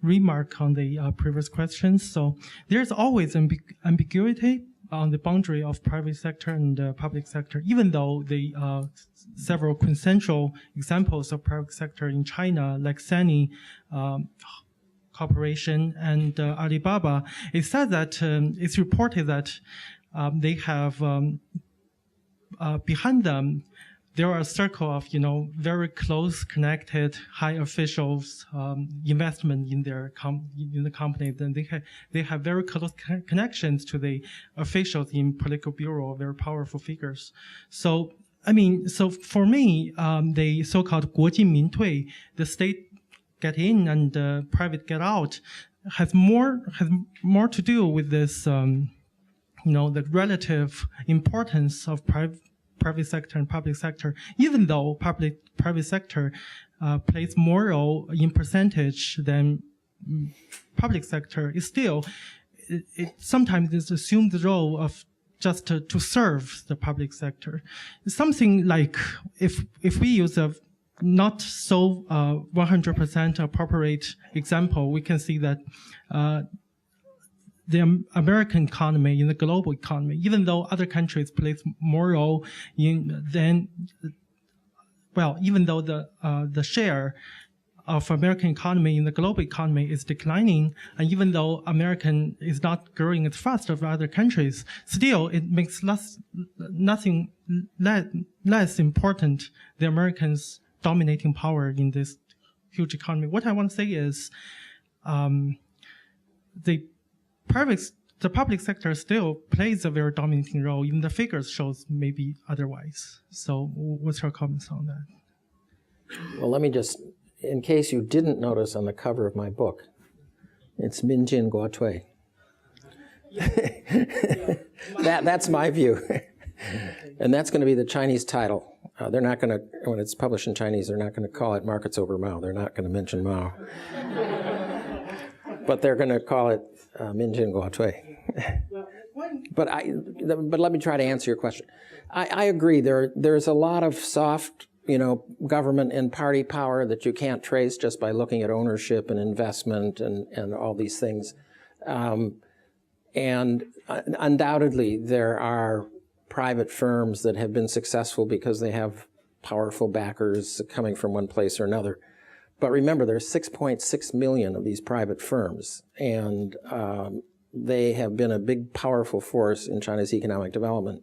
remark on the previous questions. So there's always ambiguity on the boundary of private sector and public sector, even though the several quintessential examples of private sector in China, like Sany Corporation and Alibaba, it said that it's reported that they have behind them there are a circle of very close connected high officials investment in in the company. Then they have very close connections to the officials in political bureau, very powerful figures. So for me, the so-called 国进民退, the state get in and private get out, has more to do with this. The relative importance of private sector and public sector, even though private sector plays more role in percentage than public sector, it still sometimes is assumed the role of just to serve the public sector. Something like if we use a not so 100% appropriate example, we can see that the American economy in the global economy, even though other countries play more role even though the share of American economy in the global economy is declining, and even though American is not growing as fast as other countries, still it makes less important the Americans' dominating power in this huge economy. What I want to say is, the public sector still plays a very dominating role. Even the figures shows maybe otherwise. So what's your comments on that? Well, let me just, in case you didn't notice on the cover of my book, it's Minjin Guotui. That's my view. And that's going to be the Chinese title. They're not going to, when it's published in Chinese, they're not going to call it Markets Over Mao. They're not going to mention Mao. But they're going to call it Minjin Guotui. But let me try to answer your question. I agree. There's a lot of soft, government and party power that you can't trace just by looking at ownership and investment and all these things. And undoubtedly, there are private firms that have been successful because they have powerful backers coming from one place or another. But remember, there's 6.6 million of these private firms, and they have been a big, powerful force in China's economic development.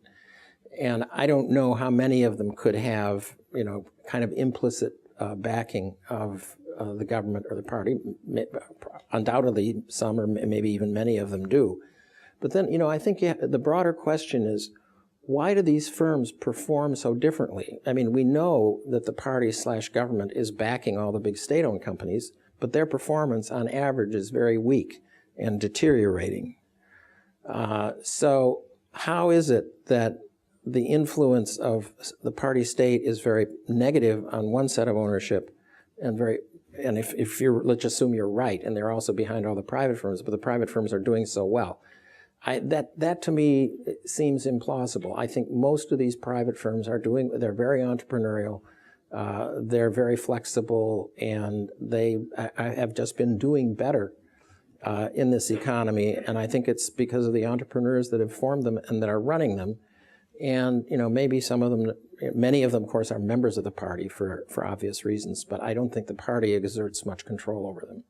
And I don't know how many of them could have, kind of implicit backing of the government or the party. Undoubtedly, some or maybe even many of them do. But then, I think the broader question is, why do these firms perform so differently? I mean, we know that the party/government is backing all the big state-owned companies, but their performance on average is very weak and deteriorating. So how is it that the influence of the party state is very negative on one set of ownership and if you're, let's assume you're right, and they're also behind all the private firms, but the private firms are doing so well. That to me seems implausible. I think most of these private firms they're very entrepreneurial, they're very flexible, and they have just been doing better in this economy. And I think it's because of the entrepreneurs that have formed them and that are running them. And, maybe some of them, many of them, of course, are members of the party for obvious reasons, but I don't think the party exerts much control over them.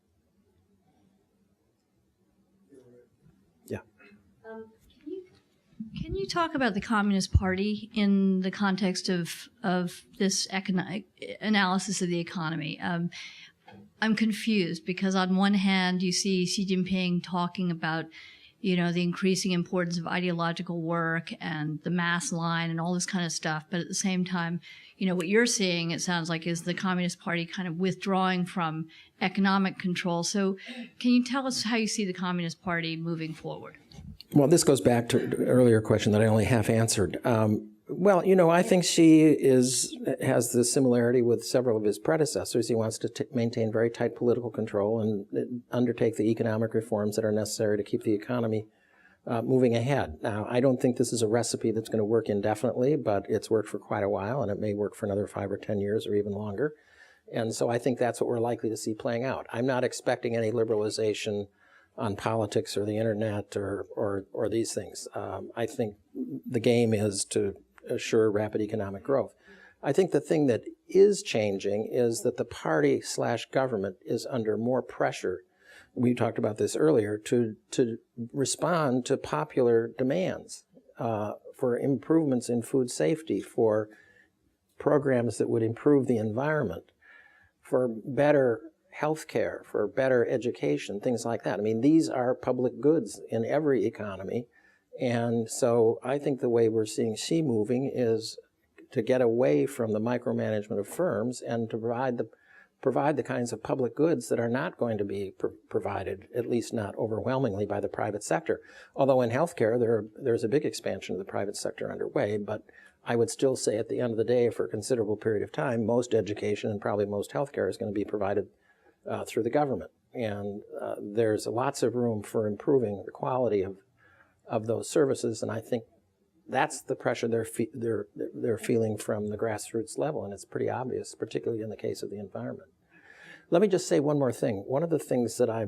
Can you talk about the Communist Party in the context of this economic analysis of the economy? I'm confused because on one hand you see Xi Jinping talking about, the increasing importance of ideological work and the mass line and all this kind of stuff, but at the same time, what you're seeing, it sounds like, is the Communist Party kind of withdrawing from economic control. So can you tell us how you see the Communist Party moving forward? Well, this goes back to an earlier question that I only half answered. Well, I think Xi has the similarity with several of his predecessors. He wants to maintain very tight political control and undertake the economic reforms that are necessary to keep the economy moving ahead. Now, I don't think this is a recipe that's going to work indefinitely, but it's worked for quite a while, and it may work for another 5 or 10 years or even longer. And so I think that's what we're likely to see playing out. I'm not expecting any liberalization on politics or the internet or these things. I think the game is to assure rapid economic growth. I think the thing that is changing is that the party/government is under more pressure. We talked about this earlier, to respond to popular demands for improvements in food safety, for programs that would improve the environment, for better healthcare, for better education, things like that. I mean, these are public goods in every economy. And so I think the way we're seeing Xi moving is to get away from the micromanagement of firms and to provide the kinds of public goods that are not going to be provided, at least not overwhelmingly, by the private sector. Although in healthcare, there's a big expansion of the private sector underway, but I would still say at the end of the day, for a considerable period of time, most education and probably most healthcare is going to be provided through the government. And there's lots of room for improving the quality of those services, and I think that's the pressure they're feeling from the grassroots level, and it's pretty obvious, particularly in the case of the environment. Let me just say one more thing. One of the things that I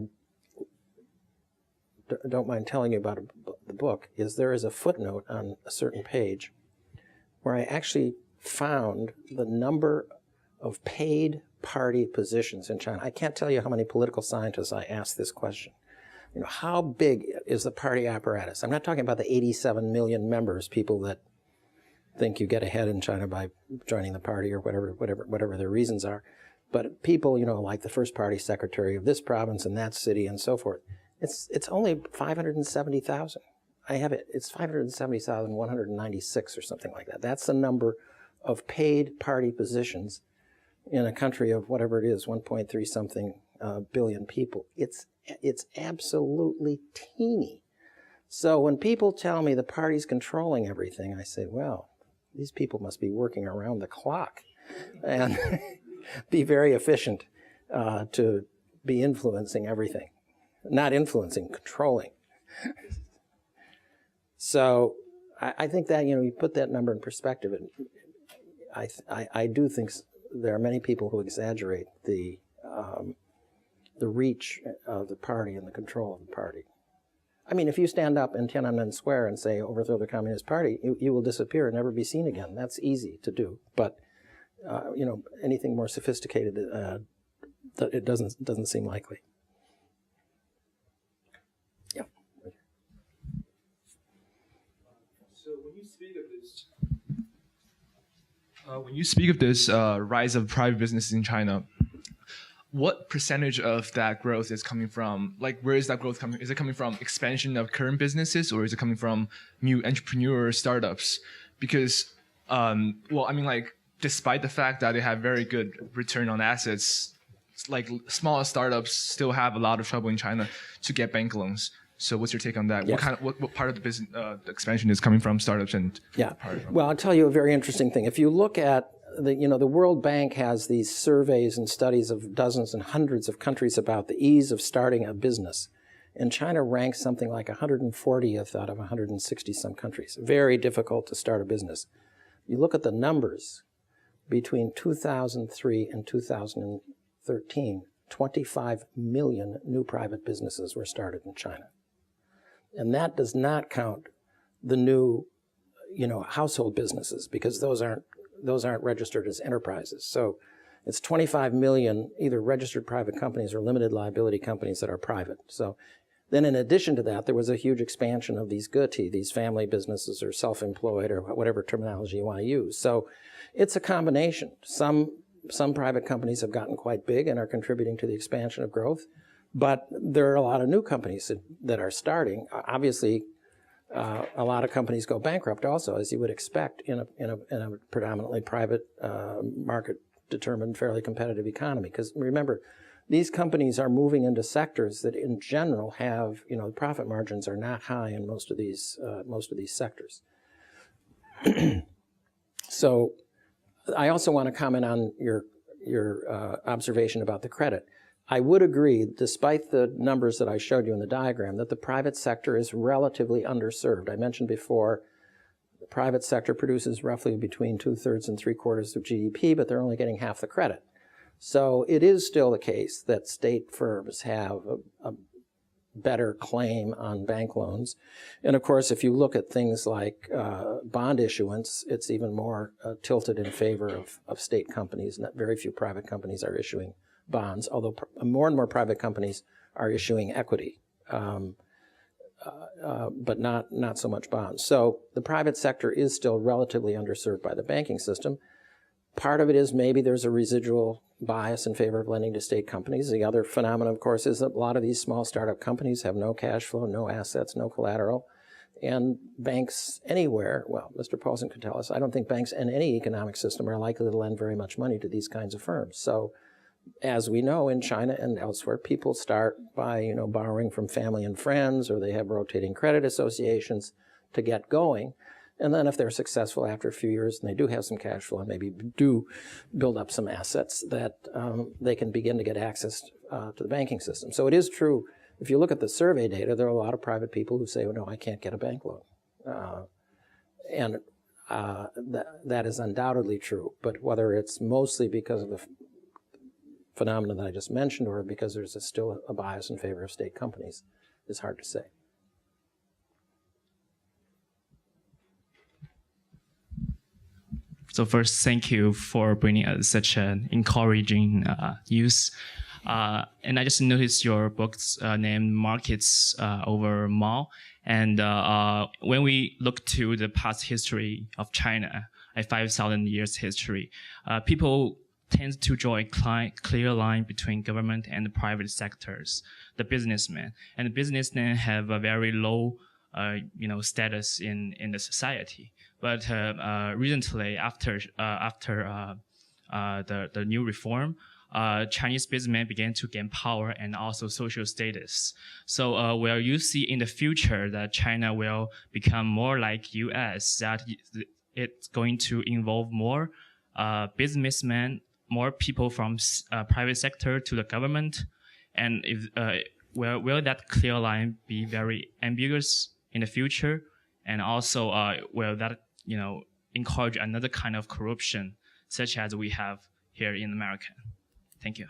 don't mind telling you about the book is there is a footnote on a certain page where I actually found the number of paid party positions in China. I can't tell you how many political scientists I asked this question. How big is the party apparatus? I'm not talking about the 87 million members, people that think you get ahead in China by joining the party or whatever their reasons are. But people, like the first party secretary of this province and that city and so forth. It's only 570,000. I have it. It's 570,196 or something like that. That's the number of paid party positions in a country of whatever it is, 1.3 something billion people. It's absolutely teeny. So when people tell me the party's controlling everything, I say, well, these people must be working around the clock and be very efficient to be influencing everything. Not influencing, controlling. So I think that, you put that number in perspective, and I do think there are many people who exaggerate the reach of the party and the control of the party. I mean, if you stand up in Tiananmen Square and say, overthrow the Communist Party, you will disappear and never be seen again. That's easy to do. But, anything more sophisticated, it doesn't seem likely. Yeah. So when you speak of this rise of private businesses in China, what percentage of that growth is coming from, where is that growth coming? Is it coming from expansion of current businesses, or is it coming from new entrepreneur startups? Because, despite the fact that they have very good return on assets, small startups still have a lot of trouble in China to get bank loans. So what's your take on that? Yes. What part of the business the expansion is coming from startups and Well, I'll tell you a very interesting thing. If you look at the World Bank has these surveys and studies of dozens and hundreds of countries about the ease of starting a business. And China ranks something like 140th out of 160 some countries. Very difficult to start a business. You look at the numbers between 2003 and 2013, 25 million new private businesses were started in China. And that does not count the new, household businesses, because those aren't registered as enterprises. So it's 25 million either registered private companies or limited liability companies that are private. So then in addition to that, there was a huge expansion of these Guti, these family businesses or self-employed or whatever terminology you want to use. So it's a combination. Some private companies have gotten quite big and are contributing to the expansion of growth, but there are a lot of new companies that are starting. Obviously, a lot of companies go bankrupt also, as you would expect in a predominantly private market-determined, fairly competitive economy. Because remember, these companies are moving into sectors that, in general, have profit margins are not high in most of these sectors. So, I also want to comment on your observation about the credit. I would agree, despite the numbers that I showed you in the diagram, that the private sector is relatively underserved. I mentioned before, the private sector produces roughly between 2/3 and 3/4 of GDP, but they're only getting half the credit. So it is still the case that state firms have a better claim on bank loans. And of course, if you look at things like bond issuance, it's even more tilted in favor of state companies. Not very few private companies are issuing bonds, although more and more private companies are issuing equity, but not so much bonds. So the private sector is still relatively underserved by the banking system. Part of it is maybe there's a residual bias in favor of lending to state companies. The other phenomenon, of course, is that a lot of these small startup companies have no cash flow, no assets, no collateral. And banks anywhere, well, Mr. Paulson could tell us, I don't think banks in any economic system are likely to lend very much money to these kinds of firms. So as we know, in China and elsewhere, people start by, borrowing from family and friends, or they have rotating credit associations to get going. And then if they're successful after a few years and they do have some cash flow and maybe do build up some assets, that they can begin to get access to the banking system. So it is true, if you look at the survey data, there are a lot of private people who say, well, no, I can't get a bank loan. That is undoubtedly true. But whether it's mostly because of the phenomenon that I just mentioned or because there's still a bias in favor of state companies is hard to say. So first, thank you for bringing us such an encouraging news. And I just noticed your book's named Markets Over Mao. And when we look to the past history of China, a 5,000 years history, people tend to draw a clear line between government and the private sectors, the businessmen. And the businessmen have a very low status in the society. But recently, after the new reform, Chinese businessmen began to gain power and also social status. So will you see in the future that China will become more like US, that it's going to involve more businessmen, more people from private sector to the government? And if will that clear line be very ambiguous in the future? And also, will that encourage another kind of corruption, such as we have here in America? Thank you.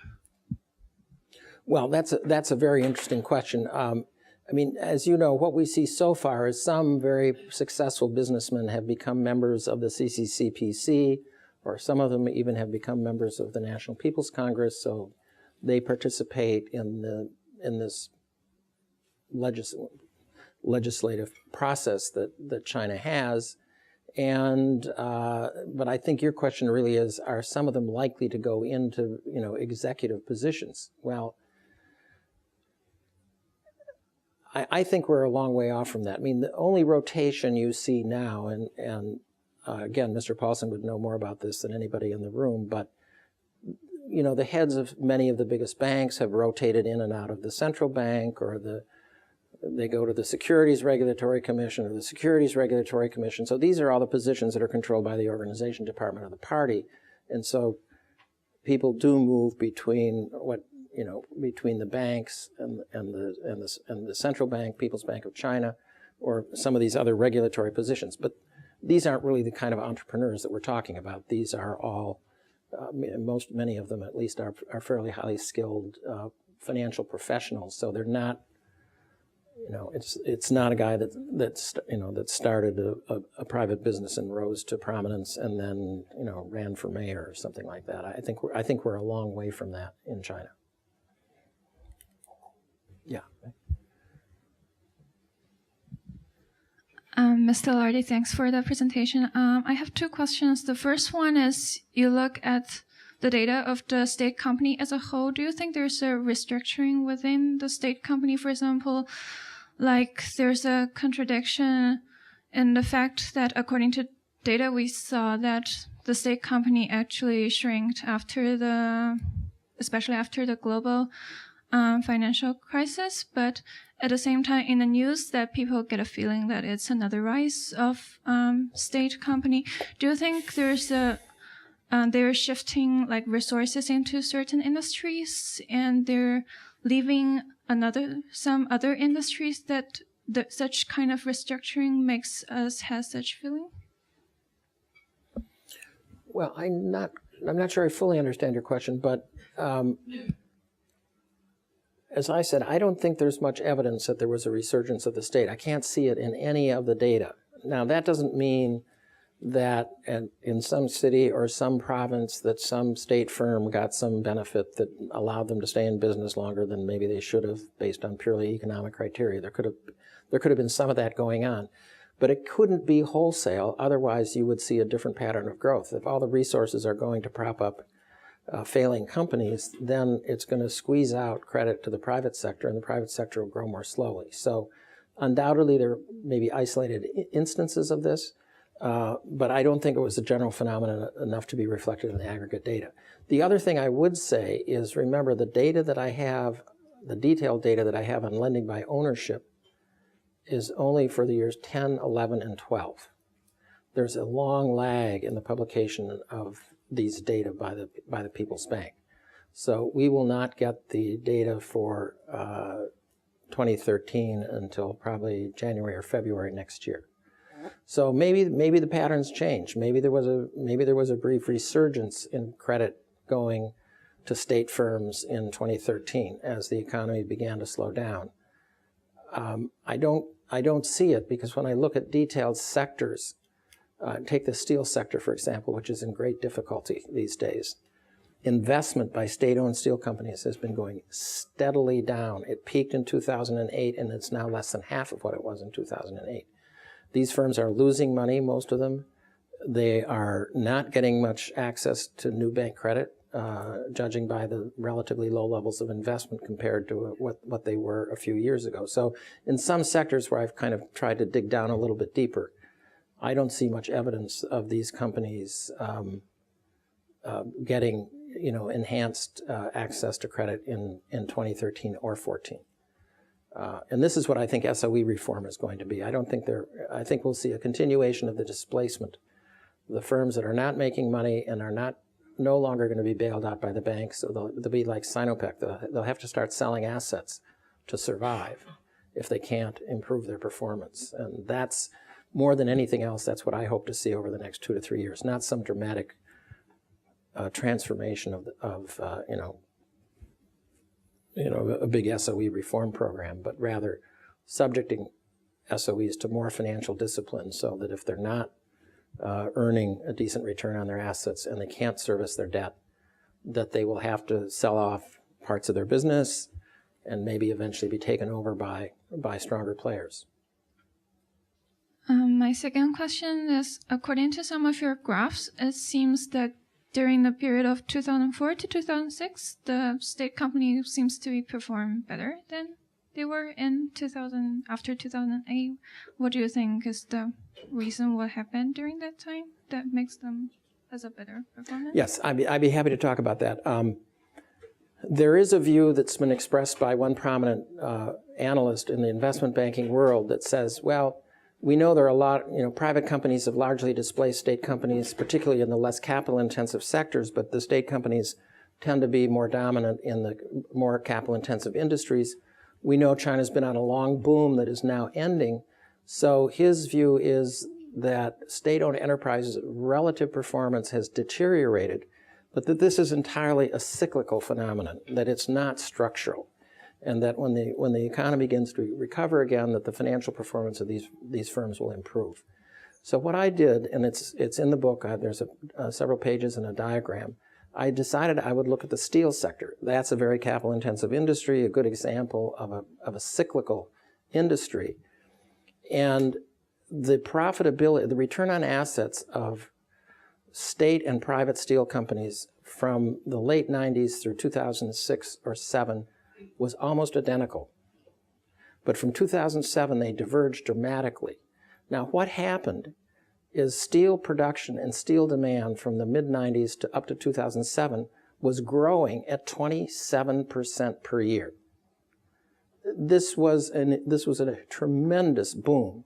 Well, that's a very interesting question. I mean, as you know, what we see so far is some very successful businessmen have become members of the CCCPC, or some of them even have become members of the National People's Congress. So they participate in this legislative process that China has. And but I think your question really is, are some of them likely to go into executive positions? Well, I think we're a long way off from that. I mean, the only rotation you see now, and again, Mr. Paulson would know more about this than anybody in the room, but the heads of many of the biggest banks have rotated in and out of the central bank, or they go to the Securities Regulatory Commission or the Securities Regulatory Commission. So these are all the positions that are controlled by the organization department of the party. And so people do move between between the banks and the central bank, People's Bank of China, or some of these other regulatory positions. But these aren't really the kind of entrepreneurs that we're talking about. These are all, many of them at least, are fairly highly skilled financial professionals. So they're not, it's not a guy that started a private business and rose to prominence and then ran for mayor or something like that. I think we're a long way from that in China. Yeah. Mr. Lardy, thanks for the presentation. I have two questions. The first one is, you look at the data of the state company as a whole. Do you think there's a restructuring within the state company? For example, like there's a contradiction in the fact that according to data we saw that the state company actually shrinked especially after the global financial crisis, but at the same time in the news that people get a feeling that it's another rise of state company. Do you think they're shifting like resources into certain industries and they're leaving some other industries that such kind of restructuring makes us have such feeling? Well, I'm not sure I fully understand your question, but as I said, I don't think there's much evidence that there was a resurgence of the state. I can't see it in any of the data. Now, that doesn't mean that in some city or some province that some state firm got some benefit that allowed them to stay in business longer than maybe they should have based on purely economic criteria. There could have been some of that going on. But it couldn't be wholesale. Otherwise, you would see a different pattern of growth. If all the resources are going to prop up failing companies, then it's going to squeeze out credit to the private sector, and the private sector will grow more slowly. So undoubtedly, there may be isolated instances of this, but I don't think it was a general phenomenon enough to be reflected in the aggregate data. The other thing I would say is, remember, the data that I have, the detailed data that I have on lending by ownership is only for the years 10, 11, and 12. There's a long lag in the publication of these data by the People's Bank. So we will not get the data for 2013 until probably January or February next year. So maybe the patterns change. Maybe there was a brief resurgence in credit going to state firms in 2013 as the economy began to slow down. I don't see it, because when I look at detailed sectors, take the steel sector, for example, which is in great difficulty these days. Investment by state-owned steel companies has been going steadily down. It peaked in 2008, and it's now less than half of what it was in 2008. These firms are losing money, most of them. They are not getting much access to new bank credit, judging by the relatively low levels of investment compared to what they were a few years ago. So in some sectors where I've kind of tried to dig down a little bit deeper, I don't see much evidence of these companies getting enhanced access to credit in 2013 or 14. And this is what I think SOE reform is going to be. I think we'll see a continuation of the displacement. The firms that are not making money and are no longer going to be bailed out by the banks, so they'll be like Sinopec. They'll have to start selling assets to survive if they can't improve their performance. And that's, more than anything else, that's what I hope to see over the next 2 to 3 years, not some dramatic transformation of a big SOE reform program, but rather subjecting SOEs to more financial discipline so that if they're not earning a decent return on their assets and they can't service their debt, that they will have to sell off parts of their business and maybe eventually be taken over by stronger players. My second question is, according to some of your graphs, it seems that during the period of 2004 to 2006, the state company seems to be perform better than they were in after 2008. What do you think is the reason what happened during that time that makes them as a better performance? Yes, I'd be happy to talk about that. There is a view that's been expressed by one prominent analyst in the investment banking world that says, well, we know there are a lot, private companies have largely displaced state companies, particularly in the less capital-intensive sectors, but the state companies tend to be more dominant in the more capital-intensive industries. We know China's been on a long boom that is now ending. So his view is that state-owned enterprises' relative performance has deteriorated, but that this is entirely a cyclical phenomenon, that it's not structural. And that when the economy begins to recover again, that the financial performance of these firms will improve. So what I did, and it's in the book, there's several pages and a diagram, I decided I would look at the steel sector. That's a very capital-intensive industry, a good example of a cyclical industry. And the profitability, the return on assets of state and private steel companies from the late 90s through 2006 or 7 was almost identical. But from 2007, they diverged dramatically. Now, what happened is steel production and steel demand from the mid-90s to up to 2007 was growing at 27% per year. This was a tremendous boom,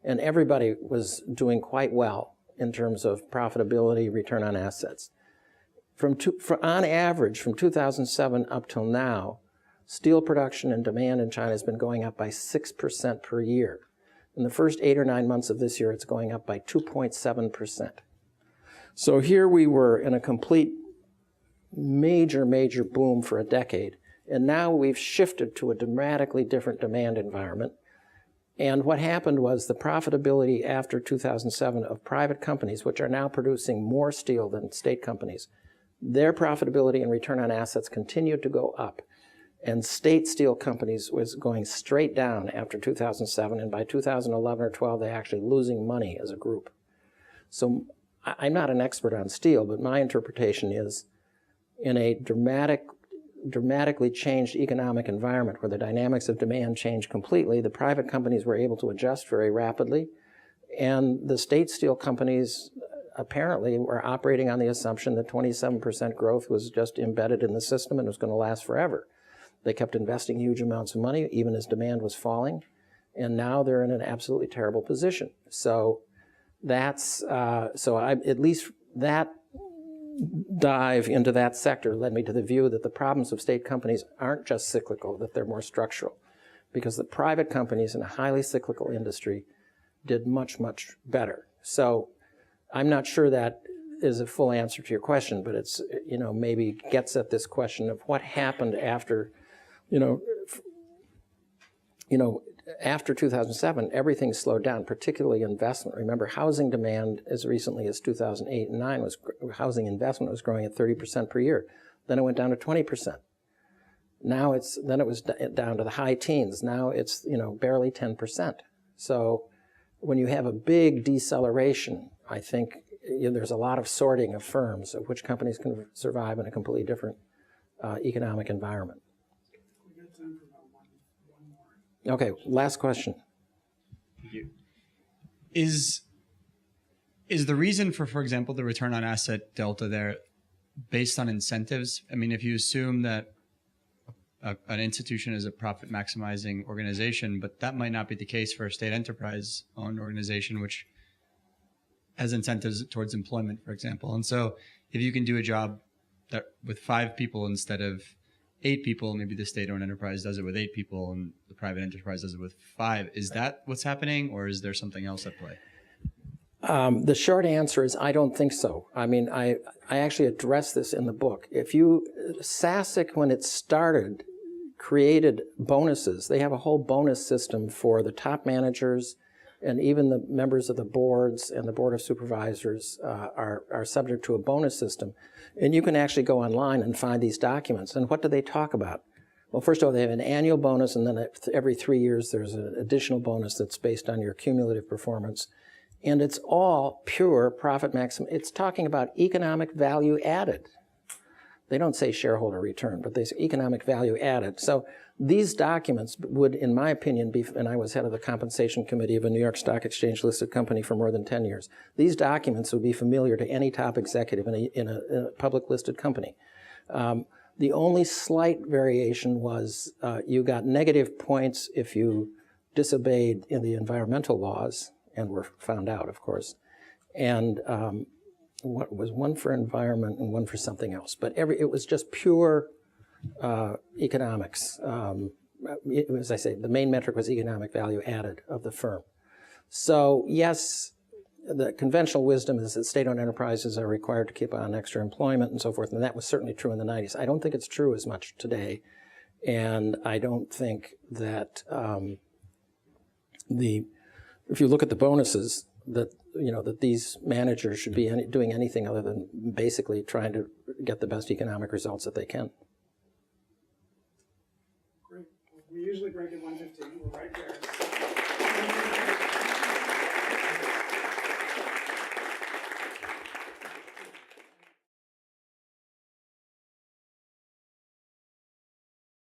and everybody was doing quite well in terms of profitability, return on assets. On average, from 2007 up till now, steel production and demand in China has been going up by 6% per year. In the first 8 or 9 months of this year, it's going up by 2.7%. So here we were in a complete major boom for a decade, and now we've shifted to a dramatically different demand environment. And what happened was the profitability after 2007 of private companies, which are now producing more steel than state companies, their profitability and return on assets continued to go up. And state steel companies was going straight down after 2007, and by 2011 or 12, they're actually losing money as a group. So I'm not an expert on steel, but my interpretation is in a dramatically changed economic environment where the dynamics of demand changed completely, the private companies were able to adjust very rapidly, and the state steel companies apparently were operating on the assumption that 27% growth was just embedded in the system and was going to last forever. They kept investing huge amounts of money, even as demand was falling, and now they're in an absolutely terrible position. So that's at least that dive into that sector led me to the view that the problems of state companies aren't just cyclical, that they're more structural, because the private companies in a highly cyclical industry did much better. So I'm not sure that is a full answer to your question, but it's, maybe gets at this question of what happened after, after 2007, everything slowed down, particularly investment. Remember, housing demand as recently as 2008 and 9 housing investment was growing at 30% per year. Then it went down to 20%. Then it was down to the high teens. Now it's, barely 10%. So when you have a big deceleration, I think there's a lot of sorting of firms of which companies can survive in a completely different economic environment. We got time for about one more. Okay, last question. Thank you. Is the reason for example, the return on asset delta there, based on incentives? I mean, if you assume that an institution is a profit maximizing organization, but that might not be the case for a state enterprise owned organization, which has incentives towards employment, for example. And so if you can do a job that with 5 people instead of 8 people, maybe the state-owned enterprise does it with 8 people and the private enterprise does it with 5. Is that what's happening, or is there something else at play? The short answer is I don't think so. I mean, I actually address this in the book. SASIC, when it started, created bonuses. They have a whole bonus system for the top managers, and even the members of the boards and the board of supervisors are subject to a bonus system. And you can actually go online and find these documents. And what do they talk about? Well, first of all, they have an annual bonus, and then every 3 years there's an additional bonus that's based on your cumulative performance. And it's all pure profit maximum. It's talking about economic value added. They don't say shareholder return, but they say economic value added. So these documents would, in my opinion, be, and I was head of the compensation committee of a New York Stock Exchange listed company for more than 10 years. These documents would be familiar to any top executive in a public listed company. The only slight variation was you got negative points if you disobeyed in the environmental laws, and were found out, of course. And what was one for environment and one for something else. But it was just pure economics. As I say, the main metric was economic value added of the firm. So yes, the conventional wisdom is that state-owned enterprises are required to keep on extra employment and so forth, and that was certainly true in the 90s. I don't think it's true as much today, and I don't think that if you look at the bonuses, that these managers should be doing anything other than basically trying to get the best economic results that they can. Great. We usually break at 1:15. We're right there.